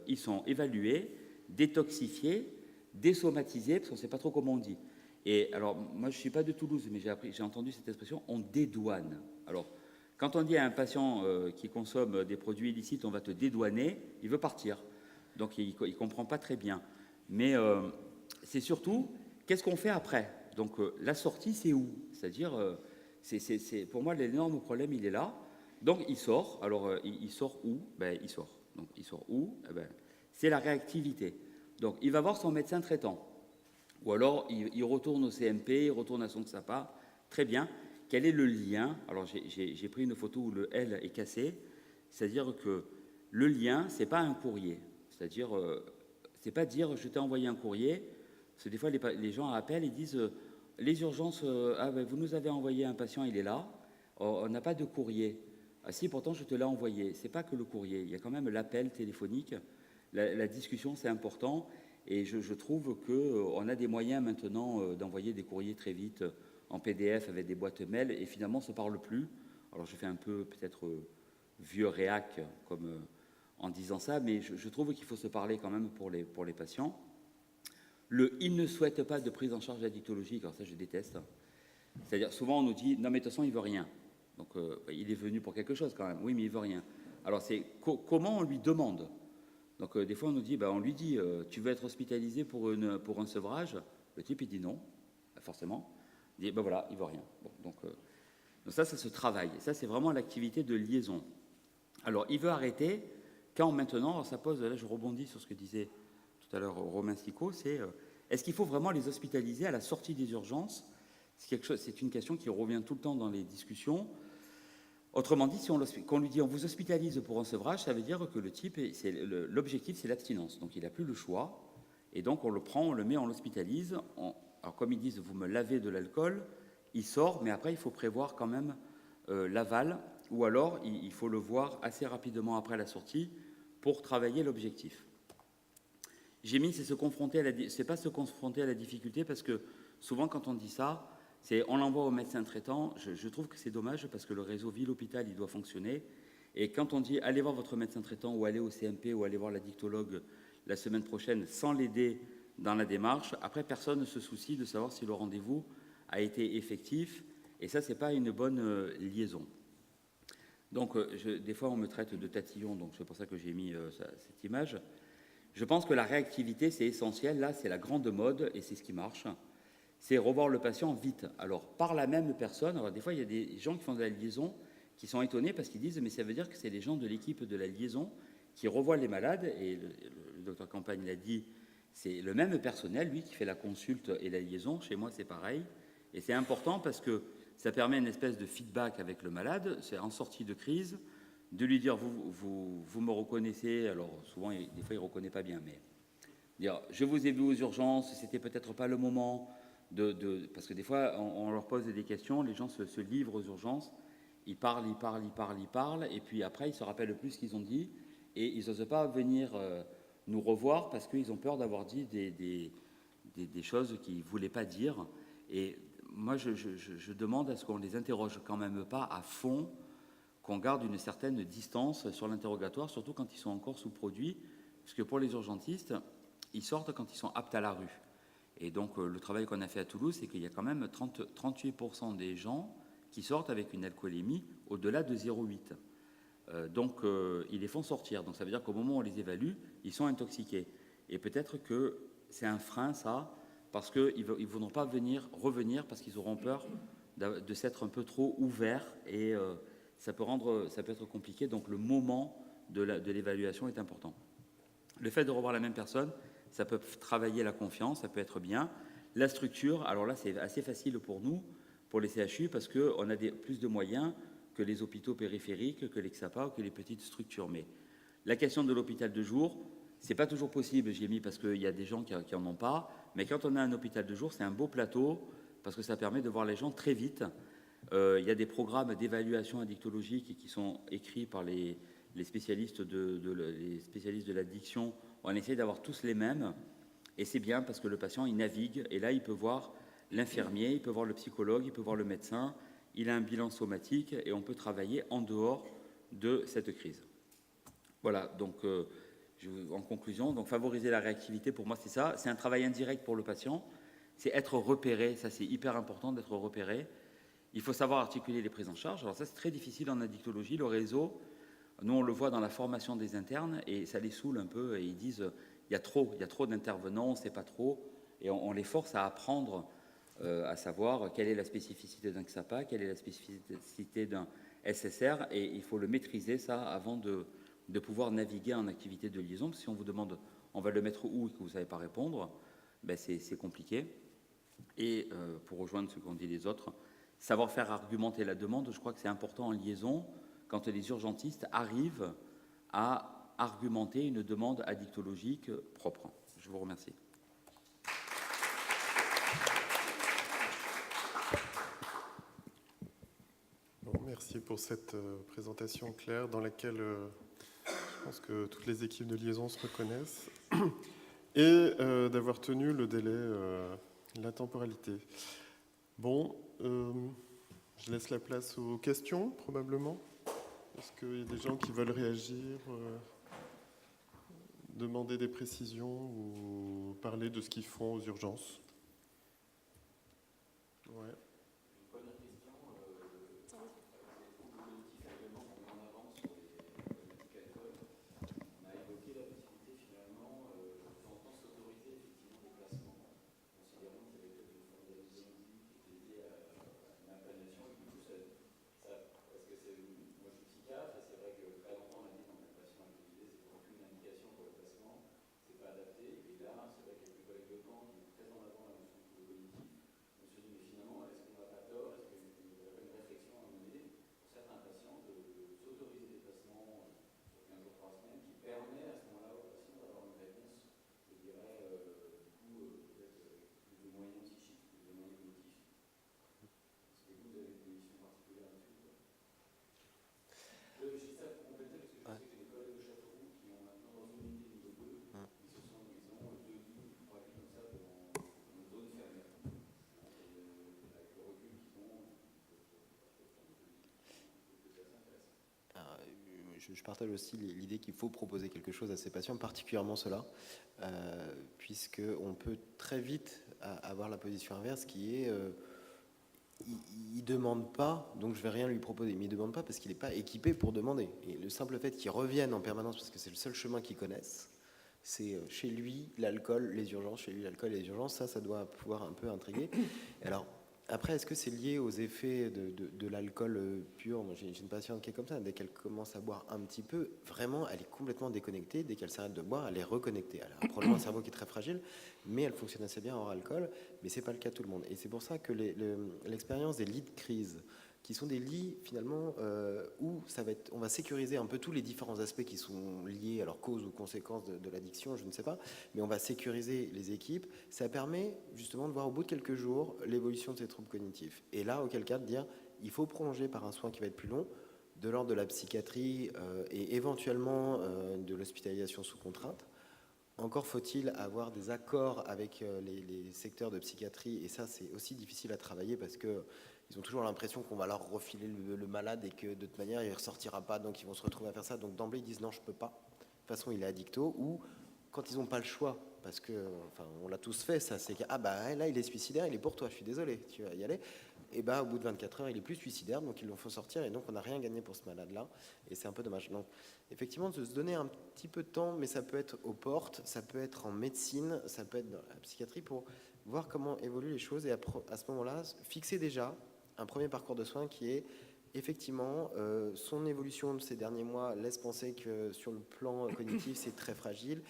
ils sont évalués, détoxifiés, désomatisés, parce qu'on ne sait pas trop comment on dit. Et alors, moi, je ne suis pas de Toulouse, mais j'ai entendu cette expression, on dédouane. Alors, quand on dit à un patient qui consomme des produits illicites, on va te dédouaner, il veut partir. Donc, il ne comprend pas très bien. Mais c'est surtout, qu'est-ce qu'on fait après? Donc, la sortie, c'est où? C'est-à-dire, pour moi, l'énorme problème, il est là. Donc, il sort. Alors, il sort où? Ben, il sort. Donc, il sort où? Eh ben, c'est la réactivité. Donc, il va voir son médecin traitant. Ou alors, il retourne au CMP, il retourne à son SAPA. Très bien. Quel est le lien? Alors, j'ai pris une photo où le L est cassé. C'est-à-dire que le lien, ce n'est pas un courrier. C'est-à-dire, c'est pas dire je t'ai envoyé un courrier. Parce que des fois, les gens appellent et disent les urgences, ben, vous nous avez envoyé un patient, il est là. On n'a pas de courrier. Ah si, pourtant, je te l'ai envoyé. Ce n'est pas que le courrier. Il y a quand même l'appel téléphonique. La discussion, c'est important. Et je trouve qu'on a des moyens maintenant d'envoyer des courriers très vite en PDF avec des boîtes mail. Et finalement, on ne se parle plus. Alors, je fais un peu peut-être vieux réac comme en disant ça, mais je trouve qu'il faut se parler quand même pour les patients. Il ne souhaite pas de prise en charge addictologique. Alors ça, je déteste. C'est-à-dire, souvent, on nous dit, non, mais de toute façon, il ne veut rien. Donc, il est venu pour quelque chose quand même. Oui, mais il ne veut rien. Alors, c'est comment on lui demande? Donc, des fois, on nous dit, on lui dit, tu veux être hospitalisé pour un sevrage? Le type, il dit non, forcément. Il dit, voilà, il ne veut rien. Bon, donc ça se travaille. Et ça, c'est vraiment l'activité de liaison. Alors, il veut arrêter quand maintenant, alors ça pose, là, je rebondis sur ce que disait tout à l'heure Romain Sicot, c'est est-ce qu'il faut vraiment les hospitaliser à la sortie des urgences? C'est une question qui revient tout le temps dans les discussions. Autrement dit, si qu'on lui dit on vous hospitalise pour un sevrage, ça veut dire que le type, l'objectif c'est l'abstinence. Donc il n'a plus le choix. Et donc on le prend, on le met, on l'hospitalise. Alors comme ils disent, vous me lavez de l'alcool, il sort, mais après il faut prévoir quand même l'aval. Ou alors il faut le voir assez rapidement après la sortie pour travailler l'objectif. J'ai mis, c'est pas se confronter à la difficulté, parce que souvent quand on dit ça, on l'envoie au médecin traitant. Je trouve que c'est dommage, parce que le réseau ville-hôpital, il doit fonctionner. Et quand on dit allez voir votre médecin traitant, ou allez au CMP, ou allez voir l'addictologue la semaine prochaine, sans l'aider dans la démarche, après personne ne se soucie de savoir si le rendez-vous a été effectif. Et ça, c'est pas une bonne liaison. Donc, des fois, on me traite de tatillon, donc c'est pour ça que j'ai mis cette image. Je pense que la réactivité, c'est essentiel. Là, c'est la grande mode, et c'est ce qui marche. C'est revoir le patient vite. Alors, par la même personne, alors des fois, il y a des gens qui font de la liaison, qui sont étonnés parce qu'ils disent, mais ça veut dire que c'est les gens de l'équipe de la liaison qui revoient les malades, et le docteur Campagne l'a dit, c'est le même personnel, lui, qui fait la consulte et la liaison. Chez moi, c'est pareil. Et c'est important parce que ça permet une espèce de feedback avec le malade. C'est en sortie de crise, de lui dire, vous me reconnaissez. Alors, souvent, des fois, il ne reconnaît pas bien, mais dire, je vous ai vu aux urgences, c'était peut-être pas le moment. Parce que des fois, on leur pose des questions, les gens se livrent aux urgences, ils parlent, et puis après, ils ne se rappellent plus ce qu'ils ont dit, et ils n'osent pas venir nous revoir parce qu'ils ont peur d'avoir dit des choses qu'ils ne voulaient pas dire. Et moi, je demande à ce qu'on ne les interroge quand même pas à fond, qu'on garde une certaine distance sur l'interrogatoire, surtout quand ils sont encore sous-produits, parce que pour les urgentistes, ils sortent quand ils sont aptes à la rue. Et donc, le travail qu'on a fait à Toulouse, c'est qu'il y a quand même 38% des gens qui sortent avec une alcoolémie au-delà de 0,8. Donc, ils les font sortir. Donc, ça veut dire qu'au moment où on les évalue, ils sont intoxiqués. Et peut-être que c'est un frein, ça, parce qu'ils ne voudront pas revenir parce qu'ils auront peur de s'être un peu trop ouvert et ça peut être compliqué. Donc le moment de l'évaluation est important. Le fait de revoir la même personne, ça peut travailler la confiance, ça peut être bien. La structure, alors là c'est assez facile pour nous, pour les CHU, parce qu'on a plus de moyens que les hôpitaux périphériques, que les XAPA ou que les petites structures. Mais la question de l'hôpital de jour, c'est pas toujours possible, j'y ai mis parce qu'il y a des gens qui en ont pas, mais quand on a un hôpital de jour, c'est un beau plateau, parce que ça permet de voir les gens très vite. Il y a des programmes d'évaluation addictologique qui sont écrits par les spécialistes les spécialistes de l'addiction. On essaie d'avoir tous les mêmes, et c'est bien parce que le patient, il navigue, et là, il peut voir l'infirmier, il peut voir le psychologue, il peut voir le médecin, il a un bilan somatique, et on peut travailler en dehors de cette crise. Voilà, donc en conclusion, donc favoriser la réactivité, pour moi, c'est ça. C'est un travail indirect pour le patient, c'est être repéré, ça c'est hyper important d'être repéré. Il faut savoir articuler les prises en charge. Alors ça, c'est très difficile en addictologie, le réseau. Nous, on le voit dans la formation des internes, et ça les saoule un peu, et ils disent il y a trop d'intervenants, on ne sait pas trop, et on les force à apprendre à savoir quelle est la spécificité d'un XAPA, quelle est la spécificité d'un SSR, et il faut le maîtriser, ça, avant de pouvoir naviguer en activité de liaison. Parce que si on vous demande on va le mettre où et que vous ne savez pas répondre, ben c'est compliqué. Et pour rejoindre ce qu'ont dit les autres, savoir faire argumenter la demande, je crois que c'est important en liaison, quand les urgentistes arrivent à argumenter une demande addictologique propre. Je vous remercie. Bon, merci pour cette présentation claire dans laquelle je pense que toutes les équipes de liaison se reconnaissent et d'avoir tenu le délai, la temporalité. Bon, je laisse la place aux questions, probablement. Est-ce qu'il y a des gens qui veulent réagir, demander des précisions ou parler de ce qu'ils font aux urgences? Ouais. Je partage aussi l'idée qu'il faut proposer quelque chose à ces patients, particulièrement ceux-là, puisqu'on peut très vite avoir la position inverse qui est il ne demande pas, donc je ne vais rien lui proposer, mais il ne demande pas parce qu'il n'est pas équipé pour demander. Et le simple fait qu'il revienne en permanence, parce que c'est le seul chemin qu'ils connaissent, c'est chez lui l'alcool, les urgences, chez lui l'alcool et les urgences, ça doit pouvoir un peu intriguer. Alors, après, est-ce que c'est lié aux effets de l'alcool pur? Moi, j'ai une patiente qui est comme ça. Dès qu'elle commence à boire un petit peu, vraiment, elle est complètement déconnectée. Dès qu'elle s'arrête de boire, elle est reconnectée. Elle a probablement un cerveau qui est très fragile, mais elle fonctionne assez bien hors alcool. Mais ce n'est pas le cas de tout le monde. Et c'est pour ça que l'expérience des lits de crise, qui sont des lits finalement où on va sécuriser un peu tous les différents aspects qui sont liés à leur cause ou conséquences de l'addiction, je ne sais pas, mais on va sécuriser les équipes. Ça permet justement de voir au bout de quelques jours l'évolution de ces troubles cognitifs. Et là, auquel cas de dire, il faut prolonger par un soin qui va être plus long, de l'ordre de la psychiatrie et éventuellement de l'hospitalisation sous contrainte. Encore faut-il avoir des accords avec les secteurs de psychiatrie, et ça c'est aussi difficile à travailler parce que ils ont toujours l'impression qu'on va leur refiler le malade et que de toute manière il ne ressortira pas, donc ils vont se retrouver à faire ça. Donc d'emblée ils disent non, je ne peux pas, de toute façon il est addicto, ou quand ils n'ont pas le choix, parce que enfin, on l'a tous fait, ça, c'est que ah bah là il est suicidaire, il est pour toi, je suis désolé, tu vas y aller. Et bah au bout de 24 heures il est plus suicidaire, donc il le faut sortir, et donc on n'a rien gagné pour ce malade-là, et c'est un peu dommage. Donc effectivement de se donner un petit peu de temps, mais ça peut être aux portes, ça peut être en médecine, ça peut être dans la psychiatrie, pour voir comment évoluent les choses, et à ce moment-là fixer déjà un premier parcours de soins qui est effectivement son évolution de ces derniers mois laisse penser que sur le plan cognitif c'est très fragile.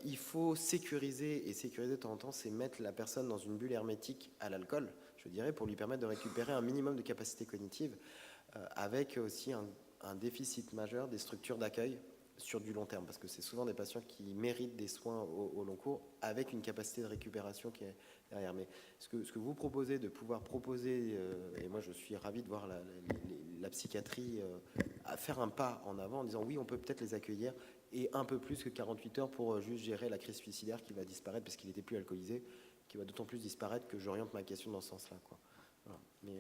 Il faut sécuriser, et sécuriser de temps en temps, c'est mettre la personne dans une bulle hermétique à l'alcool, je dirais, pour lui permettre de récupérer un minimum de capacité cognitive, avec aussi un déficit majeur des structures d'accueil sur du long terme, parce que c'est souvent des patients qui méritent des soins au long cours, avec une capacité de récupération qui est derrière. Mais ce que vous proposez, de pouvoir proposer, et moi je suis ravi de voir la psychiatrie à faire un pas en avant en disant oui, on peut peut-être les accueillir, et un peu plus que 48 heures pour juste gérer la crise suicidaire qui va disparaître parce qu'il n'était plus alcoolisé, qui va d'autant plus disparaître que j'oriente ma question dans ce sens-là, quoi. Voilà. Mais,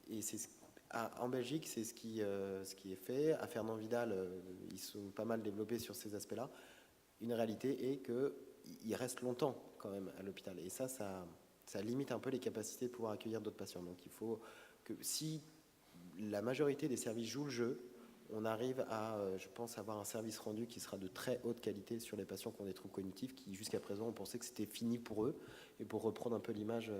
et c'est en Belgique, c'est ce qui est fait. À Fernand-Vidal, ils sont pas mal développés sur ces aspects-là. Une réalité est qu'ils restent longtemps quand même à l'hôpital. Et ça limite un peu les capacités de pouvoir accueillir d'autres patients. Donc il faut que si la majorité des services jouent le jeu, on arrive à, je pense, avoir un service rendu qui sera de très haute qualité sur les patients qui ont des troubles cognitifs, qui jusqu'à présent on pensait que c'était fini pour eux. Et pour reprendre un peu l'image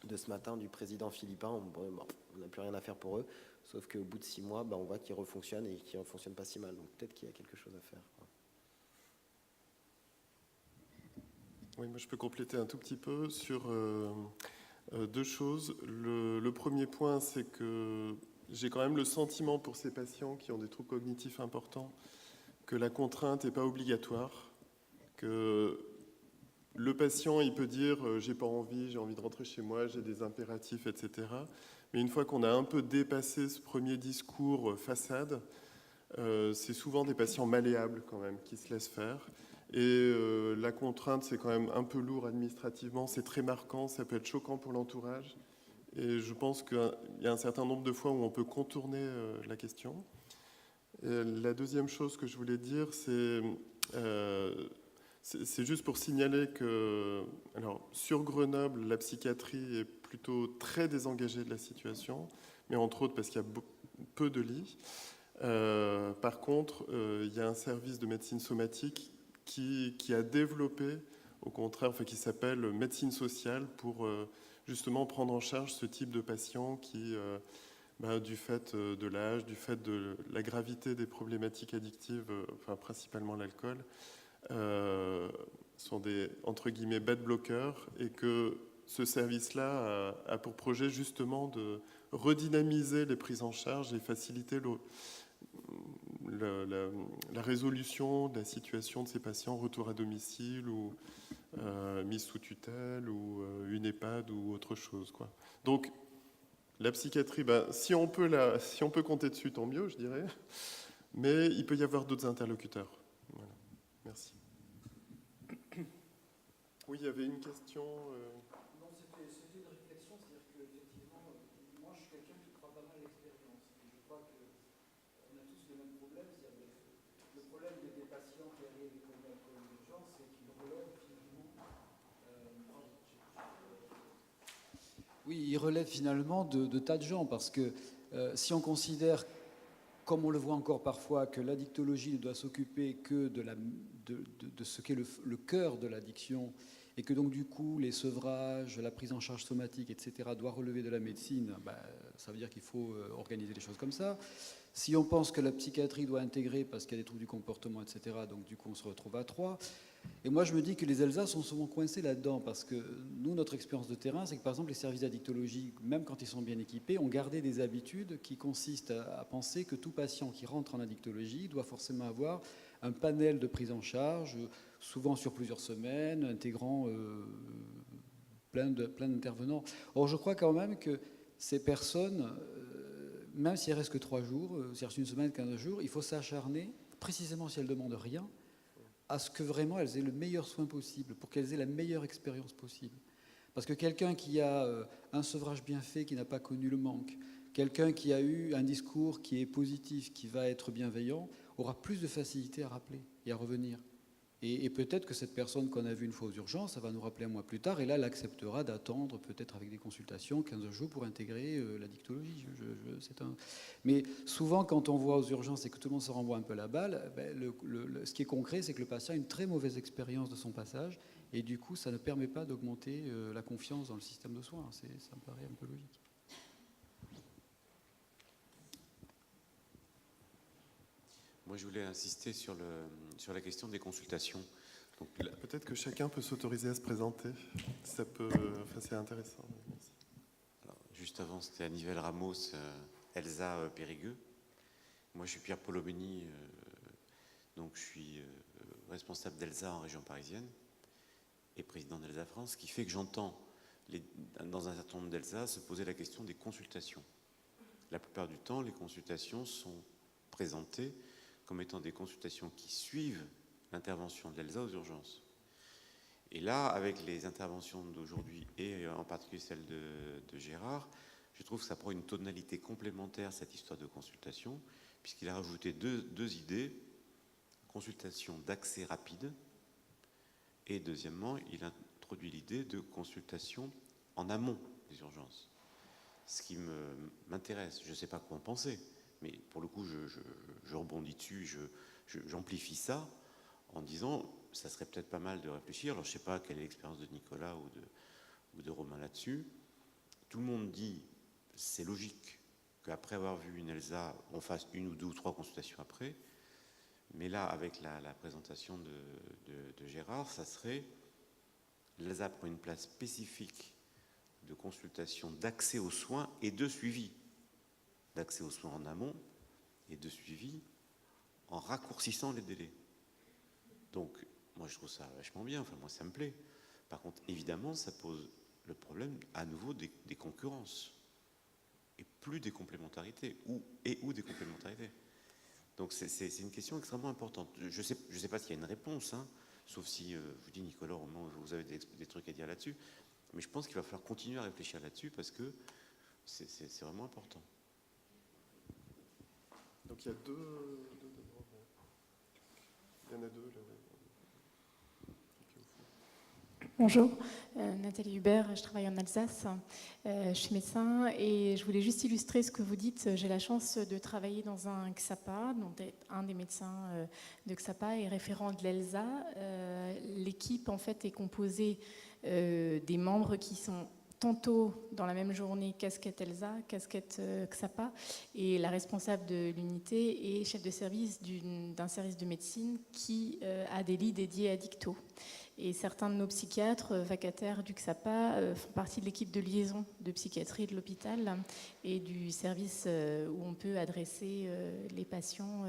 de ce matin du président philippin, on n'a plus rien à faire pour eux, sauf qu'au bout de 6 mois, on voit qu'ils refonctionnent et qu'ils ne refonctionnent pas si mal. Donc peut-être qu'il y a quelque chose à faire, quoi. Oui, moi je peux compléter un tout petit peu sur deux choses. Le premier point, c'est que j'ai quand même le sentiment pour ces patients qui ont des troubles cognitifs importants que la contrainte n'est pas obligatoire, que le patient, il peut dire j'ai pas envie, j'ai envie de rentrer chez moi, j'ai des impératifs, etc. Mais une fois qu'on a un peu dépassé ce premier discours façade, c'est souvent des patients malléables quand même qui se laissent faire. Et la contrainte, c'est quand même un peu lourd administrativement, c'est très marquant, ça peut être choquant pour l'entourage. Et je pense qu'il y a un certain nombre de fois où on peut contourner la question. Et la deuxième chose que je voulais dire, c'est juste pour signaler que, alors, sur Grenoble, la psychiatrie est plutôt très désengagée de la situation, mais entre autres parce qu'il y a peu de lits. Par contre, il y a un service de médecine somatique qui a développé, au contraire, enfin, qui s'appelle médecine sociale, pour justement prendre en charge ce type de patients qui, du fait de l'âge, du fait de la gravité des problématiques addictives, enfin, principalement l'alcool, sont des, entre guillemets, bêtes bloqueurs, et que ce service-là a pour projet justement de redynamiser les prises en charge et faciliter la résolution de la situation de ces patients, retour à domicile ou mise sous tutelle ou une EHPAD ou autre chose, quoi. Donc la psychiatrie, si on peut compter dessus, tant mieux, je dirais, mais il peut y avoir d'autres interlocuteurs. Voilà. Merci. Oui, il y avait une question. Non, c'était une réflexion, c'est-à-dire qu'effectivement, moi je suis quelqu'un qui croit pas mal à l'expérience. Et je crois qu'on a tous le même problème. Le problème des patients qui arrivent comme alcool d'urgence, c'est qu'ils relèvent finalement. Oui, ils relèvent finalement de tas de gens, parce que si on considère, comme on le voit encore parfois, que l'addictologie ne doit s'occuper que de ce qu'est le cœur de l'addiction, et que donc du coup les sevrages, la prise en charge somatique, etc. doit relever de la médecine, ça veut dire qu'il faut organiser les choses comme ça. Si on pense que la psychiatrie doit intégrer parce qu'il y a des troubles du comportement, etc., donc du coup on se retrouve à 3. Et moi je me dis que les Alsaces sont souvent coincés là-dedans, parce que nous, notre expérience de terrain, c'est que par exemple les services d'addictologie, même quand ils sont bien équipés, ont gardé des habitudes qui consistent à penser que tout patient qui rentre en addictologie doit forcément avoir un panel de prise en charge, souvent sur plusieurs semaines, intégrant plein d'intervenants. Or, je crois quand même que ces personnes, même si elles restent que 3 jours, c'est-à-dire une semaine, 15 jours, il faut s'acharner, précisément si elles ne demandent rien, à ce que vraiment elles aient le meilleur soin possible, pour qu'elles aient la meilleure expérience possible. Parce que quelqu'un qui a un sevrage bien fait, qui n'a pas connu le manque, quelqu'un qui a eu un discours qui est positif, qui va être bienveillant, aura plus de facilité à rappeler et à revenir. Et peut-être que cette personne qu'on a vue une fois aux urgences, ça va nous rappeler un mois plus tard, et là, elle acceptera d'attendre, peut-être avec des consultations, 15 jours pour intégrer la dictologie. Mais souvent, quand on voit aux urgences et que tout le monde se renvoie un peu la balle, ce qui est concret, c'est que le patient a une très mauvaise expérience de son passage, et du coup, ça ne permet pas d'augmenter la confiance dans le système de soins. Ça me paraît un peu logique. Moi, je voulais insister sur la question des consultations. Donc, Peut-être que chacun peut s'autoriser à se présenter. Ça peut, enfin, c'est intéressant. Merci. alors, juste avant, c'était Anivelle Ramos, Elsa Périgueux. Moi, je suis Pierre Polomeni, donc je suis responsable d'Elsa en région parisienne et président d'Elsa France, ce qui fait que j'entends dans un certain nombre d'Elsa se poser la question des consultations. La plupart du temps, les consultations sont présentées comme étant des consultations qui suivent l'intervention d'Elsa aux urgences. Et là, avec les interventions d'aujourd'hui et en particulier celle de Gérard, je trouve que ça prend une tonalité complémentaire, cette histoire de consultation, puisqu'il a rajouté deux idées: consultation d'accès rapide, et deuxièmement, il introduit l'idée de consultation en amont des urgences. Ce qui m'intéresse, je ne sais pas quoi en penser, mais pour le coup, je rebondis dessus, j'amplifie ça en disant, ça serait peut-être pas mal de réfléchir. Alors, je ne sais pas quelle est l'expérience de Nicolas ou de Romain là-dessus. Tout le monde dit, c'est logique qu'après avoir vu une Elsa, on fasse une ou deux ou trois consultations après. Mais là, avec la présentation de Gérard, ça serait, l'Elsa prend une place spécifique de consultation, d'accès aux soins et de suivi. D'accès aux soins en amont et de suivi en raccourcissant les délais. Donc, moi, je trouve ça vachement bien. Enfin, moi, ça me plaît. Par contre, évidemment, ça pose le problème, à nouveau, des concurrences. Et plus des complémentarités. Ou des complémentarités. Donc, c'est une question extrêmement importante. Je sais pas s'il y a une réponse, hein, sauf si, vous dites, Nicolas, au moment où vous avez des trucs à dire là-dessus. Mais je pense qu'il va falloir continuer à réfléchir là-dessus parce que c'est vraiment important. Donc il y a il y en a deux là. Bonjour, Nathalie Hubert, je travaille en Alsace, je suis médecin et je voulais juste illustrer ce que vous dites. J'ai la chance de travailler dans un XAPA, donc un des médecins de XAPA est référent de l'ELSA. L'équipe en fait est composée des membres qui sont tantôt dans la même journée casquette ELSA, casquette XAPA, et la responsable de l'unité est chef de service d'un service de médecine qui a des lits dédiés à Dicto. Et certains de nos psychiatres vacataires du XAPA font partie de l'équipe de liaison de psychiatrie de l'hôpital et du service où on peut adresser les patients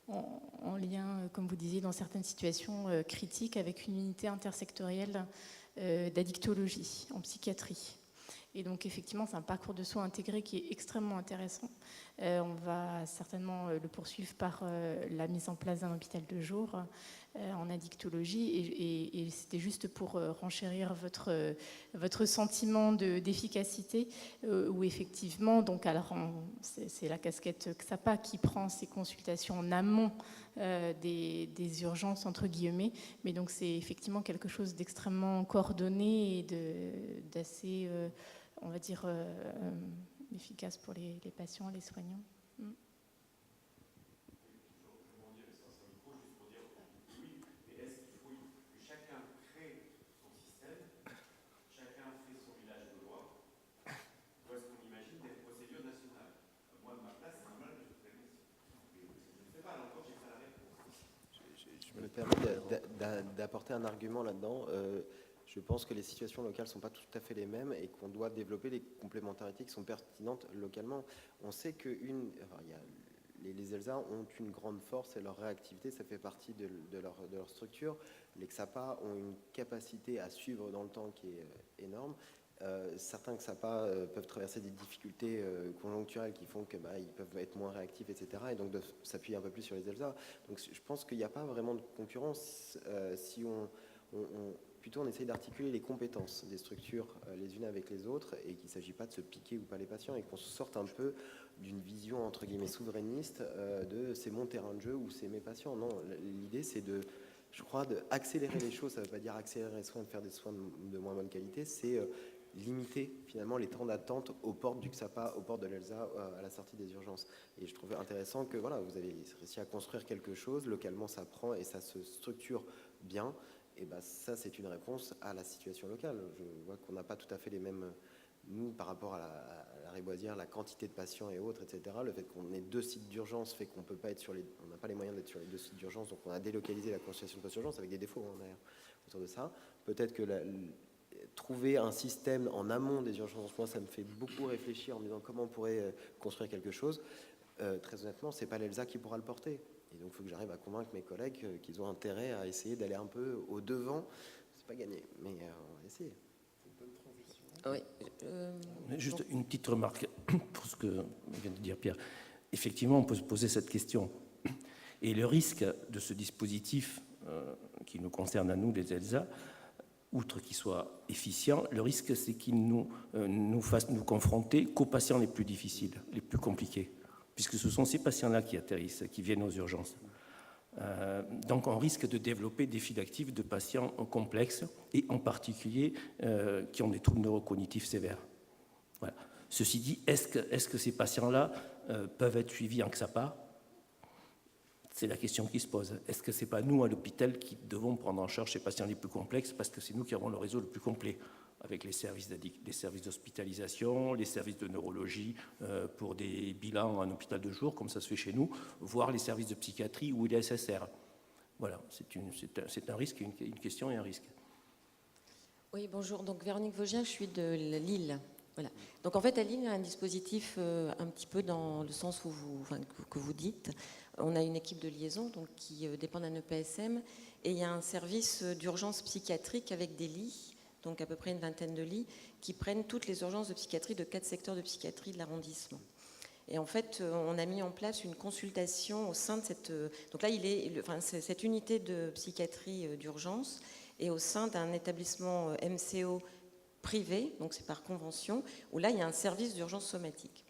en lien, comme vous disiez, dans certaines situations critiques avec une unité intersectorielle d'addictologie en psychiatrie. Et donc effectivement, c'est un parcours de soins intégré qui est extrêmement intéressant. On va certainement le poursuivre par la mise en place d'un hôpital de jour en addictologie. Et c'était juste pour renchérir votre sentiment d'efficacité, où effectivement, donc, alors, c'est la casquette XAPA qui prend ces consultations en amont des urgences, entre guillemets. Mais donc c'est effectivement quelque chose d'extrêmement coordonné et d'assez... on va dire, efficace pour les patients, les soignants. Chacun crée son système, chacun fait son village de loi. Ou est-ce qu'on imagine des procédures nationales? Moi, de ma place, c'est normal que je fais mais je ne sais pas, là encore, j'ai pas la réponse. Je me permets d'apporter un argument là-dedans. Je pense que les situations locales ne sont pas tout à fait les mêmes et qu'on doit développer des complémentarités qui sont pertinentes localement. On sait que les ELSA ont une grande force et leur réactivité, ça fait partie de leur structure. Les XAPA ont une capacité à suivre dans le temps qui est énorme. Certains XAPA peuvent traverser des difficultés conjoncturelles qui font qu'ils peuvent être moins réactifs, etc. Et donc de s'appuyer un peu plus sur les ELSA. Donc je pense qu'il n'y a pas vraiment de concurrence si plutôt on essaye d'articuler les compétences des structures les unes avec les autres et qu'il ne s'agit pas de se piquer ou pas les patients et qu'on se sorte un peu d'une vision entre guillemets souverainiste de c'est mon terrain de jeu ou c'est mes patients. Non, l'idée c'est je crois, d'accélérer les choses. Ça ne veut pas dire accélérer les soins, de faire des soins de moins bonne qualité, c'est limiter finalement les temps d'attente aux portes du XAPA, aux portes de l'ELSA, à la sortie des urgences. Et je trouvais intéressant que voilà, vous avez réussi à construire quelque chose, localement ça prend et ça se structure bien. Et ça, c'est une réponse à la situation locale. Je vois qu'on n'a pas tout à fait les mêmes nous, par rapport à la Riboisière, la quantité de patients et autres, etc., le fait qu'on ait 2 sites d'urgence fait qu'on peut pas être on n'a pas les moyens d'être sur les 2 sites d'urgence, donc on a délocalisé la consultation de post-urgence avec des défauts d'ailleurs autour de ça. Peut-être que trouver un système en amont des urgences, moi, ça me fait beaucoup réfléchir en me disant comment on pourrait construire quelque chose. Très honnêtement, c'est pas l'ELSA qui pourra le porter. Et donc, il faut que j'arrive à convaincre mes collègues qu'ils ont intérêt à essayer d'aller un peu au-devant. C'est pas gagné, mais on va essayer. Oui. Juste une petite remarque pour ce que vient de dire Pierre. Effectivement, on peut se poser cette question. Et le risque de ce dispositif qui nous concerne à nous, les ELSA, outre qu'il soit efficient, le risque, c'est qu'il nous fasse nous confronter qu'aux patients les plus difficiles, les plus compliqués, puisque ce sont ces patients-là qui atterrissent, qui viennent aux urgences. Donc on risque de développer des files actives de patients complexes et en particulier qui ont des troubles neurocognitifs sévères. Voilà. Ceci dit, est-ce que ces patients-là peuvent être suivis en XAPA? C'est la question qui se pose. Est-ce que ce n'est pas nous, à l'hôpital, qui devons prendre en charge ces patients les plus complexes parce que c'est nous qui avons le réseau le plus complet, avec les services d'hospitalisation, les services de neurologie pour des bilans en hôpital de jour, comme ça se fait chez nous, voire les services de psychiatrie ou les SSR. Voilà, c'est un risque, une question et un risque. Oui, bonjour. Donc Véronique Vaugien, je suis de Lille. Voilà. Donc en fait, à Lille, il y a un dispositif un petit peu dans le sens que vous dites. On a une équipe de liaison donc, qui dépend d'un EPSM et il y a un service d'urgence psychiatrique avec des lits, donc à peu près une vingtaine de lits, qui prennent toutes les urgences de psychiatrie de 4 secteurs de psychiatrie de l'arrondissement. Et en fait, on a mis en place une consultation au sein de cette... Donc là, cette unité de psychiatrie d'urgence est au sein d'un établissement MCO privé, donc c'est par convention, où là, il y a un service d'urgence somatique.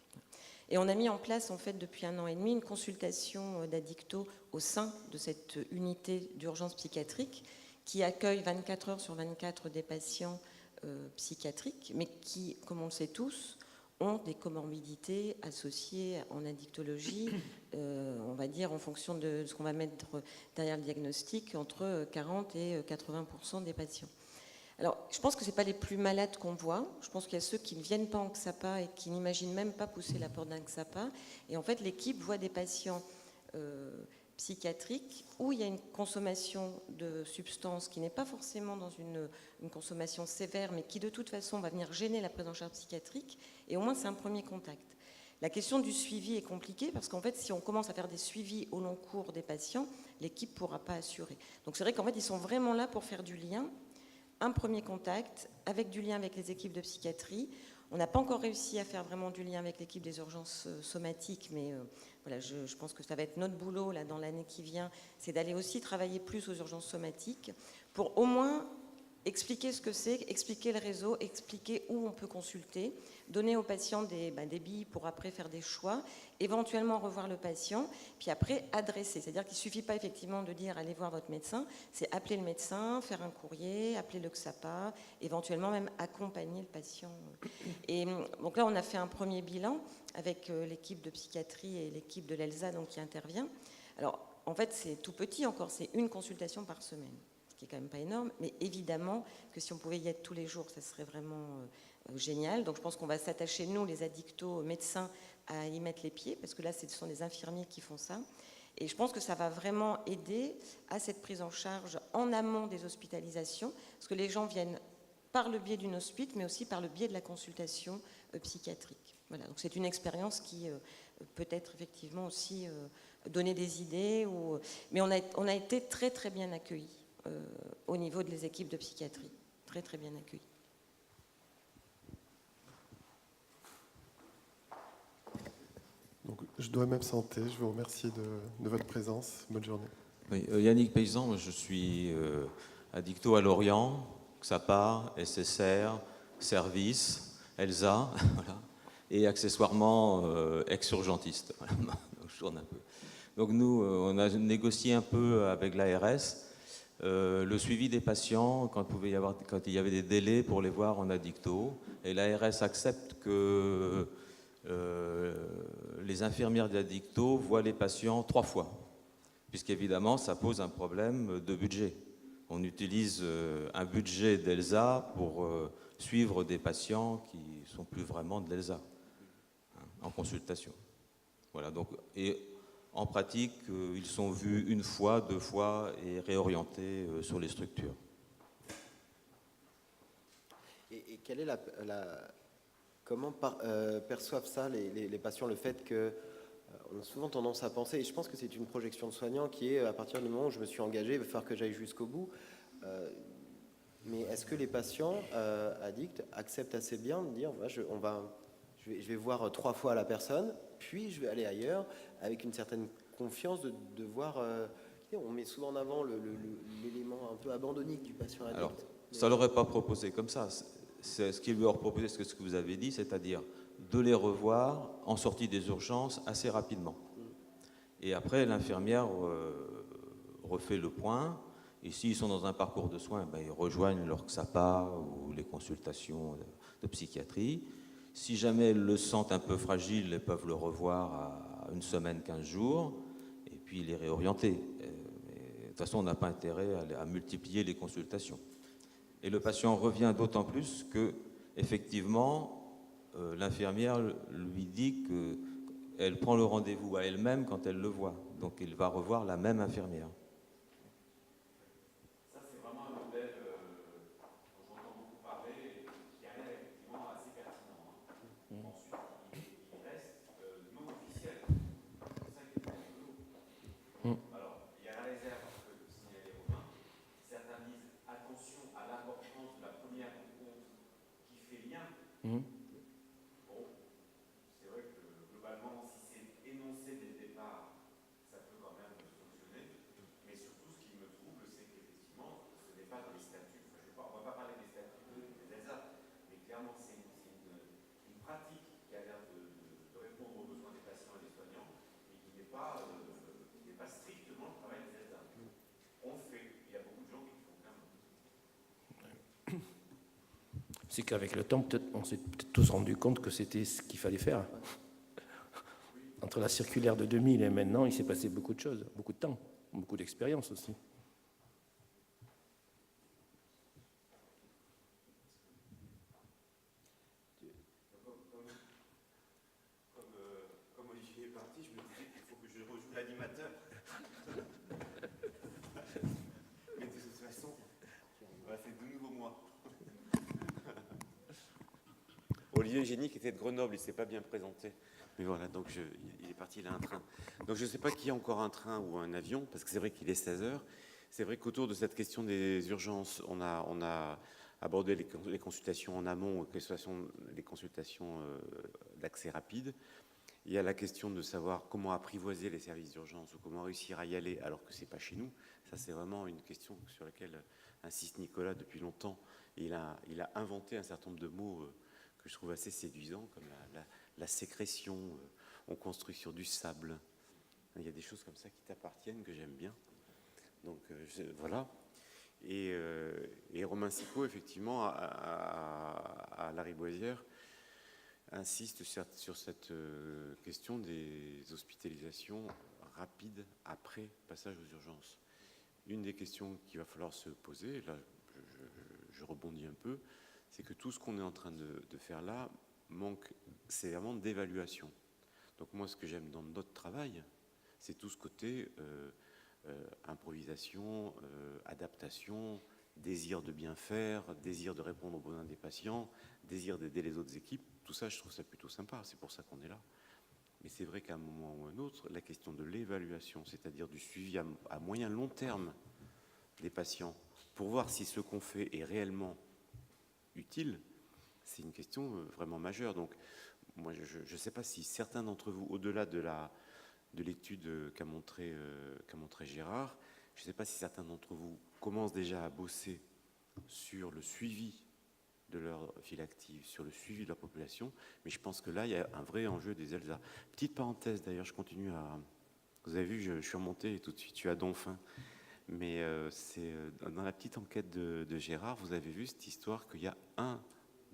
Et on a mis en place, en fait, depuis 1 an et demi, une consultation d'addicto au sein de cette unité d'urgence psychiatrique qui accueille 24 heures sur 24 des patients psychiatriques, mais qui, comme on le sait tous, ont des comorbidités associées en addictologie, on va dire en fonction de ce qu'on va mettre derrière le diagnostic, entre 40 et 80% des patients. Alors, je pense que ce n'est pas les plus malades qu'on voit. Je pense qu'il y a ceux qui ne viennent pas en XAPA et qui n'imaginent même pas pousser la porte d'un XAPA. Et en fait, l'équipe voit des patients psychiatriques où il y a une consommation de substances qui n'est pas forcément dans une consommation sévère, mais qui de toute façon va venir gêner la prise en charge psychiatrique. Et au moins, c'est un premier contact. La question du suivi est compliquée parce qu'en fait, si on commence à faire des suivis au long cours des patients, l'équipe ne pourra pas assurer. Donc c'est vrai qu'en fait, ils sont vraiment là pour faire du lien. Un premier contact avec du lien avec les équipes de psychiatrie. On n'a pas encore réussi à faire vraiment du lien avec l'équipe des urgences somatiques, mais voilà, je pense que ça va être notre boulot là, dans l'année qui vient, c'est d'aller aussi travailler plus aux urgences somatiques pour au moins expliquer ce que c'est, expliquer le réseau, expliquer où on peut consulter, donner aux patients des billes pour après faire des choix, éventuellement revoir le patient, puis après adresser. C'est-à-dire qu'il ne suffit pas effectivement de dire allez voir votre médecin, c'est appeler le médecin, faire un courrier, appeler le XAPA, éventuellement même accompagner le patient. Et donc là, on a fait un premier bilan avec l'équipe de psychiatrie et l'équipe de l'ELSA donc, qui intervient. Alors, en fait, c'est tout petit encore, c'est une consultation par semaine, ce qui est quand même pas énorme, mais évidemment que si on pouvait y être tous les jours, ça serait vraiment génial. Donc je pense qu'on va s'attacher, nous, les addictos médecins, à y mettre les pieds, parce que là, ce sont des infirmiers qui font ça. Et je pense que ça va vraiment aider à cette prise en charge en amont des hospitalisations, parce que les gens viennent par le biais d'une hospite, mais aussi par le biais de la consultation psychiatrique. Voilà, donc c'est une expérience qui peut être effectivement aussi donner des idées, mais on a été très très bien accueillis au niveau des équipes de psychiatrie, très très bien accueillis. Donc, je dois m'absenter. Je vous remercie de votre présence. Bonne journée. Oui, Yannick Paysan, moi, je suis addicto à Lorient, XAPA, SSR, Service, ELSA, voilà, et accessoirement ex-urgentiste. Voilà, donc, je tourne un peu. Donc nous, on a négocié un peu avec l'ARS le suivi des patients quand il y avait des délais pour les voir en addicto, et l'ARS accepte que les infirmières d'addicto voient les patients 3 fois, puisqu'évidemment, ça pose un problème de budget. on utilise un budget d'ELSA pour suivre des patients qui ne sont plus vraiment de l'ELSA, hein, en consultation. Voilà, donc, et en pratique, ils sont vus 1 fois, 2 fois et réorientés sur les structures. Et quelle est comment perçoivent ça les patients, le fait que on a souvent tendance à penser, et je pense que c'est une projection de soignant qui est, à partir du moment où je me suis engagé, il va falloir que j'aille jusqu'au bout. Mais est-ce que les patients addicts acceptent assez bien de dire, voilà, je vais voir 3 fois la personne, puis je vais aller ailleurs, avec une certaine confiance de voir... on met souvent en avant l'élément un peu abandonnique du patient addict. Alors, ça ne l'aurait pas proposé comme ça. C'est ce qu'il lui aurait proposé, ce que vous avez dit, c'est-à-dire de les revoir en sortie des urgences assez rapidement. Et après, l'infirmière refait le point. Et s'ils sont dans un parcours de soins, ben, ils rejoignent leur XAPA ou les consultations de psychiatrie. Si jamais elles le sentent un peu fragile, elles peuvent le revoir à 1 semaine, 15 jours, et puis les réorienter. De toute façon, on n'a pas intérêt à multiplier les consultations. Et le patient revient d'autant plus que, effectivement, l'infirmière lui dit qu'elle prend le rendez-vous à elle-même quand elle le voit. Donc, il va revoir la même infirmière. Ça, c'est vraiment un modèle dont j'entends beaucoup parler et qui a l'air effectivement assez pertinent. Ensuite, il reste non officiel. C'est ça qui est rigolo. Alors, il y a la réserve que signalait Romain. Certains disent attention à l'importance de la première rencontre qui fait lien. Bon, c'est vrai que globalement, si c'est énoncé dès le départ, ça peut quand même fonctionner. Mais surtout, ce qui me trouble, c'est qu'effectivement, ce n'est pas dans les statuts. Enfin, on ne va pas parler des statuts des ELSA, mais clairement, c'est une pratique qui a l'air de répondre aux besoins des patients et des soignants, et qui n'est pas strictement le travail des ELSA. On le fait. Il y a beaucoup de gens qui le font quand même. C'est qu'avec le temps, on s'est peut-être tous rendu compte que c'était ce qu'il fallait faire. Entre la circulaire de 2000 et maintenant, il s'est passé beaucoup de choses, beaucoup de temps, beaucoup d'expérience aussi. Comme Olivier est parti, je me disais qu'il faut que je rejoue l'animateur. Mais de toute façon, c'est de nouveau moi. Olivier Génie qui était de Grenoble, il ne s'est pas bien présenté. Mais voilà, donc il est parti, il a un train. Donc je ne sais pas qui a encore un train ou un avion, parce que c'est vrai qu'il est 16h. C'est vrai qu'autour de cette question des urgences, on a abordé les consultations en amont, les consultations d'accès rapide. Il y a la question de savoir comment apprivoiser les services d'urgence ou comment réussir à y aller alors que ce n'est pas chez nous. Ça, c'est vraiment une question sur laquelle insiste Nicolas depuis longtemps. Et il a inventé un certain nombre de mots que je trouve assez séduisants, comme la sécrétion, on construit sur du sable. Il y a des choses comme ça qui t'appartiennent, que j'aime bien. Donc voilà. Et Romain Sicot, effectivement, à Lariboisière, insiste sur cette question des hospitalisations rapides après passage aux urgences. Une des questions qu'il va falloir se poser, là je rebondis un peu, c'est que tout ce qu'on est en train de faire là manque sévèrement d'évaluation. Donc moi, ce que j'aime dans notre travail, c'est tout ce côté improvisation, adaptation, désir de bien faire, désir de répondre aux besoins des patients, désir d'aider les autres équipes. Tout ça, je trouve ça plutôt sympa. C'est pour ça qu'on est là. Mais c'est vrai qu'à un moment ou un autre, la question de l'évaluation, c'est-à-dire du suivi à moyen long terme des patients, pour voir si ce qu'on fait est réellement utile, c'est une question vraiment majeure. Donc, moi, je ne sais pas si certains d'entre vous, au-delà de l'étude qu'a montré Gérard, je ne sais pas si certains d'entre vous commencent déjà à bosser sur le suivi de leur file active, sur le suivi de leur population, mais je pense que là, il y a un vrai enjeu des ELSA. Petite parenthèse, d'ailleurs, je continue à... Vous avez vu, je suis remonté et tout de suite, je suis à Donfin. Mais c'est dans la petite enquête de Gérard, vous avez vu cette histoire qu'il y a un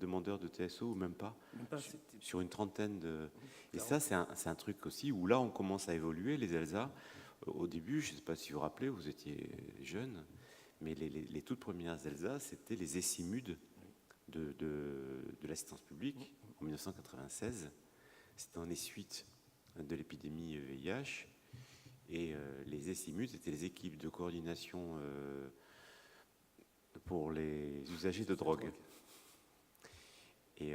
demandeur de TSO, ou même pas sur une trentaine de... Et ça, c'est un truc aussi où là, on commence à évoluer, les ELSA. Au début, je ne sais pas si vous vous rappelez, vous étiez jeune, Mais les toutes premières ELSA, c'était les ESIMUD de l'assistance publique en 1996. C'était en essuite de l'épidémie VIH. Et les ESIMUD, c'était les équipes de coordination pour les usagers de drogue. Et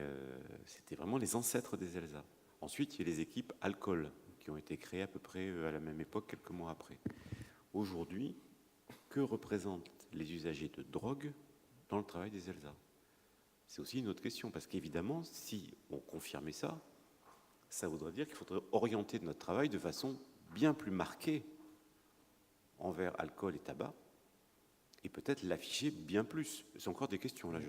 c'était vraiment les ancêtres des ELSA. Ensuite, il y a les équipes alcool qui ont été créées à peu près à la même époque, quelques mois après. Aujourd'hui, que représentent les usagers de drogue dans le travail des ELSA? C'est aussi une autre question, parce qu'évidemment, si on confirmait ça, ça voudrait dire qu'il faudrait orienter notre travail de façon bien plus marquée envers alcool et tabac, et peut-être l'afficher bien plus. C'est encore des questions, là.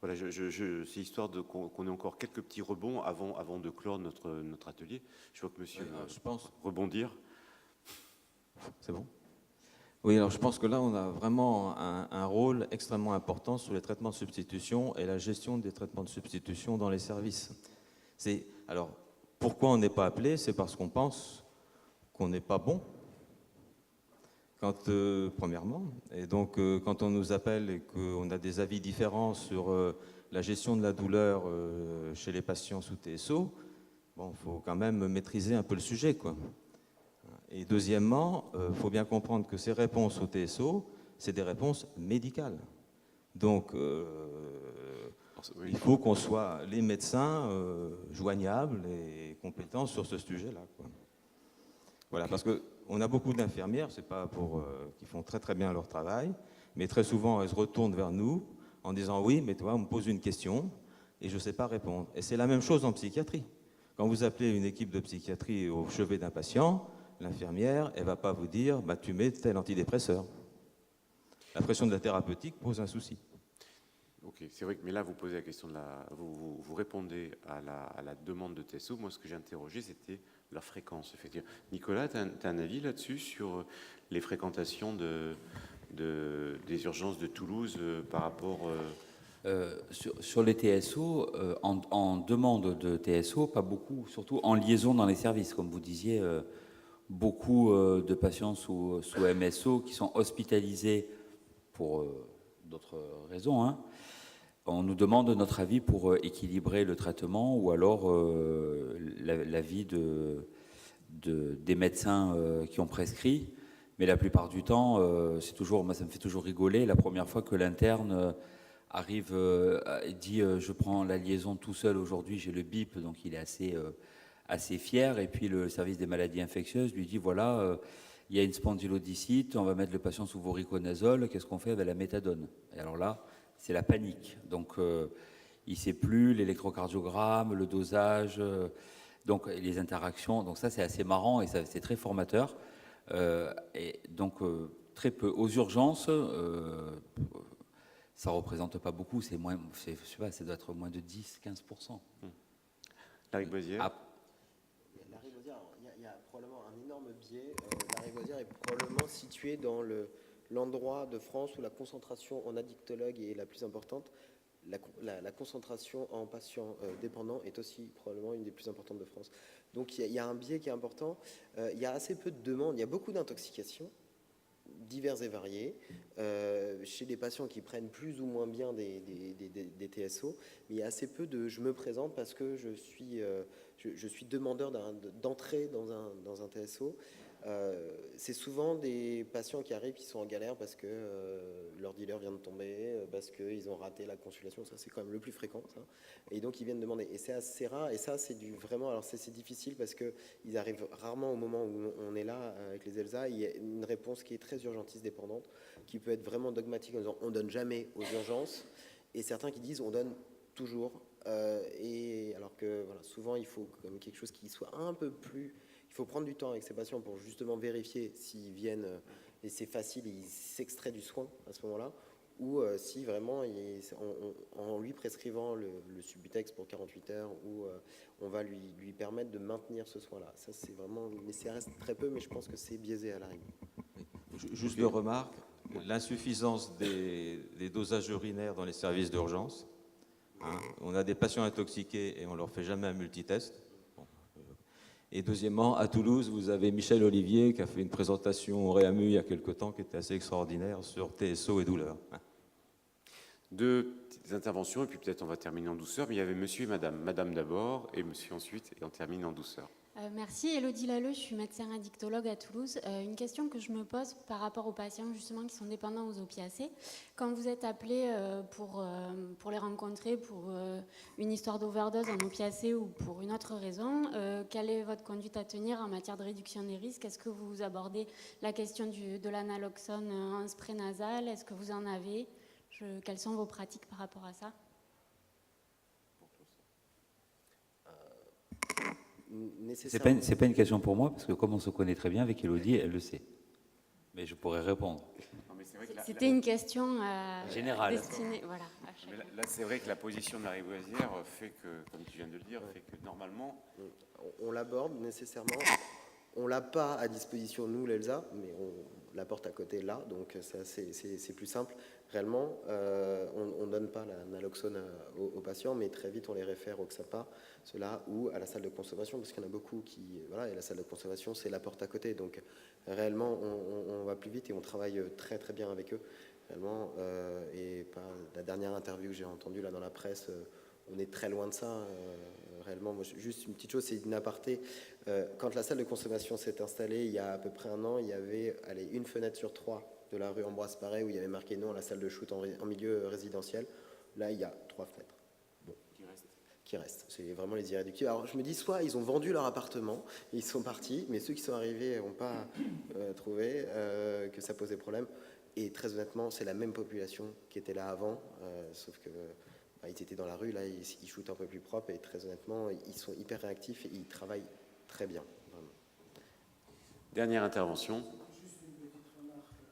Voilà, c'est histoire qu'on ait encore quelques petits rebonds avant de clore notre atelier. Je vois que monsieur je pense rebondir. C'est bon? Oui, alors je pense que là, on a vraiment un rôle extrêmement important sur les traitements de substitution et la gestion des traitements de substitution dans les services. Alors, pourquoi on n'est pas appelé? C'est parce qu'on pense qu'on n'est pas bon, premièrement. Et donc, quand on nous appelle et qu'on a des avis différents sur la gestion de la douleur chez les patients sous TSO, bon, il faut quand même maîtriser un peu le sujet, quoi. Et deuxièmement, il faut bien comprendre que ces réponses au TSO, c'est des réponses médicales. Donc, il faut qu'on soit les médecins joignables et compétents sur ce sujet-là, quoi. Voilà, parce qu'on a beaucoup d'infirmières, c'est pas pour qui font très très bien leur travail, mais très souvent elles se retournent vers nous en disant oui, mais toi, on me pose une question et je ne sais pas répondre. Et c'est la même chose en psychiatrie. Quand vous appelez une équipe de psychiatrie au chevet d'un patient, l'infirmière, elle ne va pas vous dire bah, tu mets tel antidépresseur. La pression de la thérapeutique pose un souci. Ok, c'est vrai que mais là vous posez la question vous répondez à la demande de TSO. Moi, ce que j'ai interrogé, c'était leur fréquence. Effectivement. Nicolas, tu as un avis là-dessus sur les fréquentations des urgences de Toulouse par rapport sur les TSO, en demande de TSO, pas beaucoup, surtout en liaison dans les services, comme vous disiez. Beaucoup de patients sous MSO qui sont hospitalisés pour d'autres raisons. Hein. On nous demande notre avis pour équilibrer le traitement ou alors l'avis des médecins qui ont prescrit. Mais la plupart du temps, moi, ça me fait toujours rigoler. La première fois que l'interne arrive et dit je prends la liaison tout seul aujourd'hui, j'ai le BIP, donc il est assez fier, et puis le service des maladies infectieuses lui dit voilà, il y a une spondylodicite, on va mettre le patient sous voriconazole, qu'est-ce qu'on fait avec la méthadone? Et alors là, c'est la panique. Donc il ne sait plus l'électrocardiogramme, le dosage, donc les interactions. Donc ça, c'est assez marrant et c'est très formateur. Et donc très peu aux urgences. Ça ne représente pas beaucoup, je sais pas, ça doit être moins de 10-15%. Lariboisière. Lariboisière, il y a probablement un énorme biais. Lariboisière est probablement situé dans l'endroit de France où la concentration en addictologues est la plus importante. La concentration en patients dépendants est aussi probablement une des plus importantes de France. Donc il y a un biais qui est important. Il y a assez peu de demandes, il y a beaucoup d'intoxications divers et variés, chez des patients qui prennent plus ou moins bien des TSO, mais il y a assez peu de « je me présente parce que je suis demandeur d'entrer dans un TSO ». C'est souvent des patients qui arrivent, qui sont en galère parce que leur dealer vient de tomber, parce qu'ils ont raté la consultation, ça c'est quand même le plus fréquent, ça. Et donc ils viennent demander, et c'est assez rare, et ça c'est vraiment, alors c'est difficile parce qu'ils arrivent rarement au moment où on est là avec les ELSA. Il y a une réponse qui est très urgentiste dépendante, qui peut être vraiment dogmatique en disant on donne jamais aux urgences, et certains qui disent on donne toujours, et alors que voilà, souvent il faut comme quelque chose qui soit un peu plus... Il faut prendre du temps avec ces patients pour justement vérifier s'ils viennent et c'est facile, ils s'extraient du soin à ce moment-là, ou si vraiment en lui prescrivant le Subutex pour 48 heures, ou on va lui permettre de maintenir ce soin-là. Ça c'est vraiment, mais ça reste très peu, mais je pense que c'est biaisé à l'arrivée. Juste de remarque, l'insuffisance des dosages urinaires dans les services d'urgence. Hein, on a des patients intoxiqués et on leur fait jamais un multitest. Et deuxièmement, à Toulouse, vous avez Michel Olivier qui a fait une présentation au Réamu il y a quelque temps qui était assez extraordinaire sur TSO et douleur. Deux petites interventions, et puis peut-être on va terminer en douceur. Mais il y avait monsieur et madame. Madame d'abord, et monsieur ensuite, et on termine en douceur. Merci, Élodie Lalleux, je suis médecin addictologue à Toulouse. Une question que je me pose par rapport aux patients justement qui sont dépendants aux opiacés. Quand vous êtes appelé pour les rencontrer pour une histoire d'overdose en opiacés ou pour une autre raison, quelle est votre conduite à tenir en matière de réduction des risques? Est-ce que vous abordez la question de l'analoxone en spray nasal? Est-ce que vous en avez? Quelles sont vos pratiques par rapport à ça? C'est pas une question pour moi, parce que comme on se connaît très bien avec Élodie, elle le sait. Mais je pourrais répondre. C'était une question générale. Destinée, voilà, à Mais là, c'est vrai que la position de la Lariboisière fait que, comme tu viens de le dire, fait que normalement... On l'aborde nécessairement. On ne l'a pas à disposition, nous, l'ELSA, mais on l'apporte à côté là, donc c'est plus simple. Réellement, on ne donne pas la naloxone aux patients, mais très vite on les réfère au XAPA, cela, ou à la salle de consommation, parce qu'il y en a beaucoup qui... Voilà, et la salle de consommation, c'est la porte à côté. Donc réellement, on va plus vite et on travaille très très bien avec eux. Réellement, et par la dernière interview que j'ai entendue là dans la presse, on est très loin de ça. Réellement, moi, juste une petite chose, c'est une aparté. Quand la salle de consommation s'est installée il y a à peu près un an, il y avait une fenêtre sur 3 de la rue Ambroise Paré où il y avait marqué non à la salle de shoot en milieu résidentiel. Là, il y a 3 fenêtres. Bon. Qui restent. C'est vraiment les irréductibles. Alors, je me dis, soit ils ont vendu leur appartement, ils sont partis, mais ceux qui sont arrivés n'ont pas trouvé que ça posait problème. Et très honnêtement, c'est la même population qui était là avant, sauf que ils étaient dans la rue, là, ils shootent un peu plus propre, et très honnêtement, ils sont hyper réactifs et ils travaillent très bien. Vraiment. Dernière intervention. Juste une petite remarque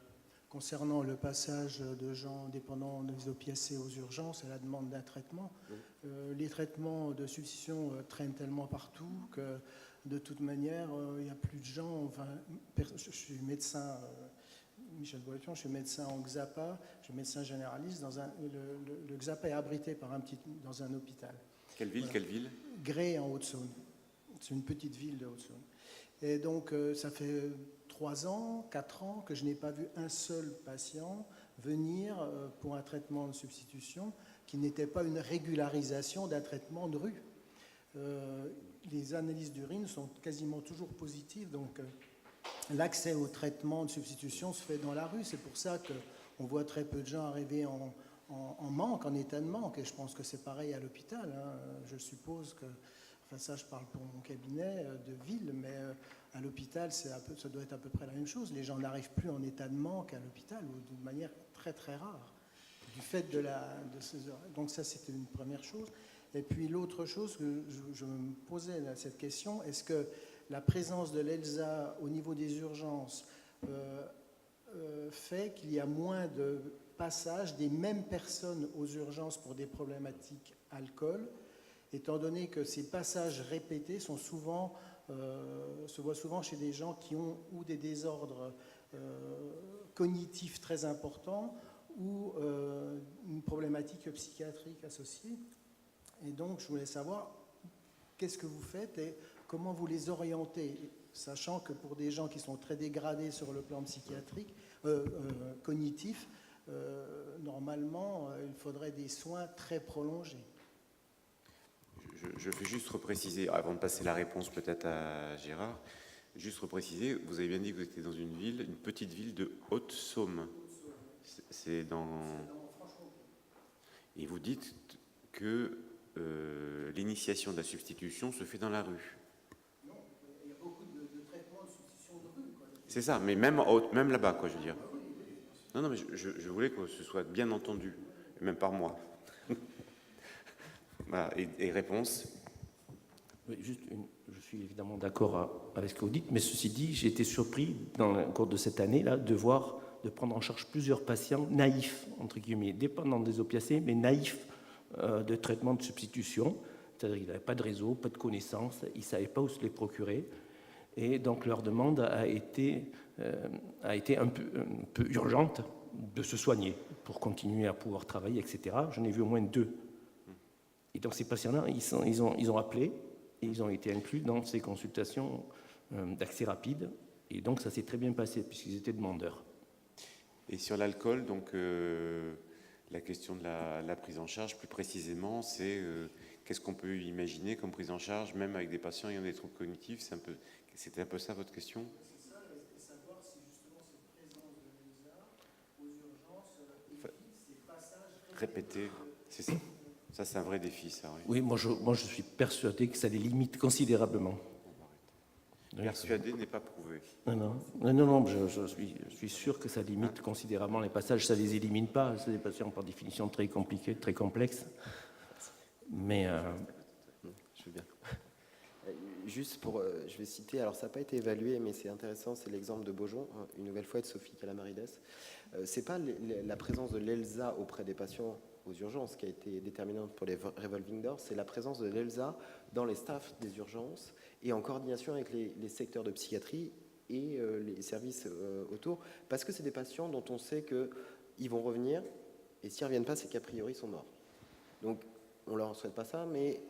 concernant le passage de gens dépendants des opiacés aux urgences et la demande d'un traitement. Les traitements de substitution traînent tellement partout que de toute manière, il n'y a plus de gens. Enfin, je suis médecin... Michel Boileton, je suis médecin en XAPA, je suis médecin généraliste. Le XAPA est abrité dans un hôpital. Quelle ville, voilà. Quelle ville? Gré en Haute-Saône. C'est une petite ville de Haute-Saône. Et donc, ça fait 3 ans, 4 ans que je n'ai pas vu un seul patient venir pour un traitement de substitution qui n'était pas une régularisation d'un traitement de rue. Les analyses d'urine sont quasiment toujours positives, donc... L'accès au traitement de substitution se fait dans la rue. C'est pour ça qu'on voit très peu de gens arriver en manque, en état de manque. Et je pense que c'est pareil à l'hôpital. Hein. Je suppose que, enfin ça je parle pour mon cabinet de ville, mais à l'hôpital ça doit être à peu près la même chose. Les gens n'arrivent plus en état de manque à l'hôpital, ou d'une manière très très rare, du fait de ces heures. Donc ça c'était une première chose. Et puis l'autre chose que je me posais cette question, est-ce que la présence de l'ELSA au niveau des urgences fait qu'il y a moins de passages des mêmes personnes aux urgences pour des problématiques alcool, étant donné que ces passages répétés se voient souvent chez des gens qui ont ou des désordres cognitifs très importants ou une problématique psychiatrique associée. Et donc, je voulais savoir qu'est-ce que vous faites et comment vous les orientez, sachant que pour des gens qui sont très dégradés sur le plan psychiatrique, cognitif, normalement, il faudrait des soins très prolongés. Je vais juste repréciser, avant de passer la réponse peut-être à Gérard, juste repréciser, vous avez bien dit que vous étiez dans une petite ville de Haute-Saône. C'est dans... Et vous dites que l'initiation de la substitution se fait dans la rue. Non, il y a beaucoup de traitements de substitution de rue. C'est ça, mais même là-bas, quoi, je veux dire. Non, mais je voulais que ce soit bien entendu, même par moi. Voilà, et réponse? Oui, je suis évidemment d'accord avec ce que vous dites, mais ceci dit, j'ai été surpris dans le cours de cette année-là de prendre en charge plusieurs patients naïfs, entre guillemets, dépendants des opiacés, mais naïfs de traitement de substitution. C'est-à-dire qu'ils n'avaient pas de réseau, pas de connaissances, ils ne savaient pas où se les procurer. Et donc leur demande a été un peu urgente de se soigner pour continuer à pouvoir travailler, etc. J'en ai vu au moins 2. Et donc ces patients-là, ils ont appelé et ils ont été inclus dans ces consultations d'accès rapide. Et donc, ça s'est très bien passé, puisqu'ils étaient demandeurs. Et sur l'alcool, donc la question de la prise en charge, plus précisément, c'est qu'est-ce qu'on peut imaginer comme prise en charge, même avec des patients ayant des troubles cognitifs. C'était un peu ça votre question? C'est ça, et savoir si justement cette présence de l'ELSA aux urgences évite ces passages Répéter, c'est ça. Ça, c'est un vrai défi, ça. Oui, Oui, moi je suis persuadé que ça les limite considérablement. Persuadé n'est pas prouvé. Non, je suis sûr que ça limite considérablement les passages. Ça ne les élimine pas. C'est des patients par définition très compliqués, très complexes. Mais Je veux bien. Juste pour, je vais citer, alors ça n'a pas été évalué, mais c'est intéressant, c'est l'exemple de Beaujon, une nouvelle fois de Sophie Calamarides. C'est pas la présence de l'ELSA auprès des patients aux urgences qui a été déterminante pour les revolving doors, c'est la présence de l'ELSA dans les staffs des urgences et en coordination avec les secteurs de psychiatrie et les services autour, parce que c'est des patients dont on sait qu'ils vont revenir, et s'ils ne reviennent pas, c'est qu'a priori ils sont morts. Donc on ne leur souhaite pas ça, mais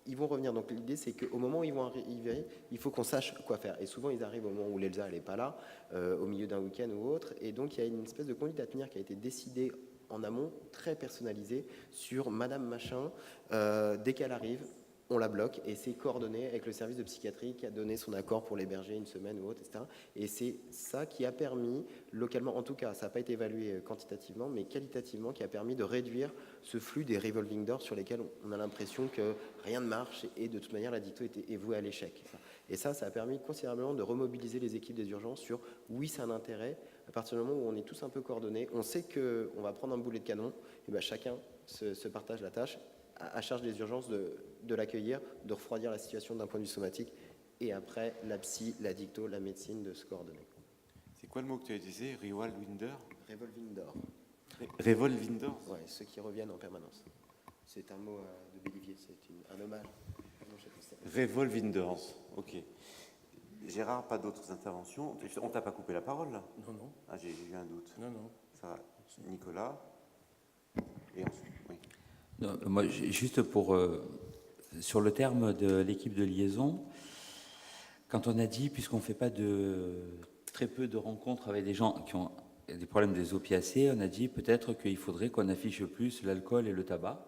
ils vont revenir. Donc l'idée, c'est qu'au moment où ils vont arriver, il faut qu'on sache quoi faire. Et souvent, ils arrivent au moment où l'ELSA n'est pas là, au milieu d'un week-end ou autre, et donc il y a une espèce de conduite à tenir qui a été décidée en amont, très personnalisée, sur Madame Machin, dès qu'elle arrive, on la bloque, et c'est coordonné avec le service de psychiatrie qui a donné son accord pour l'héberger une semaine ou autre, etc. Et c'est ça qui a permis, localement, en tout cas, ça n'a pas été évalué quantitativement, mais qualitativement, qui a permis de réduire ce flux des revolving doors sur lesquels on a l'impression que rien ne marche, et de toute manière, la dicto est vouée à l'échec. Et ça a permis considérablement de remobiliser les équipes des urgences sur, oui, c'est un intérêt, à partir du moment où on est tous un peu coordonnés, on sait qu'on va prendre un boulet de canon, et bien chacun se partage la tâche, à charge des urgences de l'accueillir, de refroidir la situation d'un point de vue somatique, et après, la psy, la dicto, la médecine, de se coordonner. C'est quoi le mot que tu as utilisé? Revolving door. Revolving door. Oui, ceux qui reviennent en permanence. C'est un mot de Bélivier, c'est un hommage. Revolving doors, ok. Gérard, pas d'autres interventions? On t'a pas coupé la parole, là? Non. Ah, j'ai eu un doute. Non. Ça va. Nicolas? Et ensuite, oui. Non, moi, juste sur le terme de l'équipe de liaison, quand on a dit, puisqu'on ne fait pas très peu de rencontres avec des gens qui ont des problèmes des opiacés, on a dit peut-être qu'il faudrait qu'on affiche plus l'alcool et le tabac.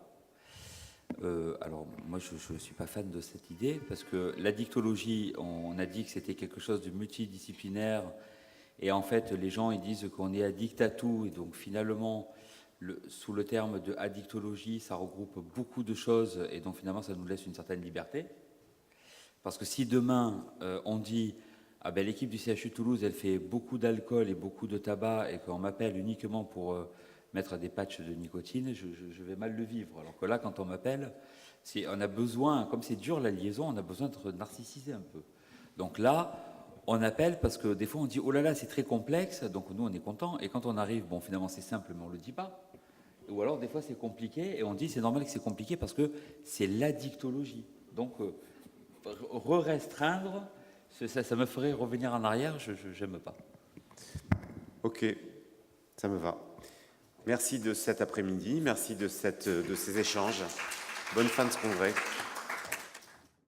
Alors, moi, je ne suis pas fan de cette idée, parce que la dictologie, on a dit que c'était quelque chose de multidisciplinaire, et en fait, les gens, ils disent qu'on est addict à tout, et donc finalement, sous le terme de addictologie, ça regroupe beaucoup de choses, et donc finalement, ça nous laisse une certaine liberté. Parce que si demain, on dit ah ben, l'équipe du CHU Toulouse, elle fait beaucoup d'alcool et beaucoup de tabac, et qu'on m'appelle uniquement pour mettre des patchs de nicotine, je vais mal le vivre. Alors que là, quand on m'appelle, on a besoin, comme c'est dur la liaison, on a besoin d'être narcissisé un peu. Donc là, on appelle parce que des fois on dit oh là là, c'est très complexe, donc nous on est content, et quand on arrive, bon finalement c'est simple, mais on ne le dit pas. Ou alors des fois c'est compliqué, et on dit c'est normal que c'est compliqué parce que c'est l'addictologie. Donc restreindre, ça me ferait revenir en arrière, je n'aime pas. Ok, ça me va. Merci de cet après-midi, merci de ces échanges. Bonne fin de ce congrès.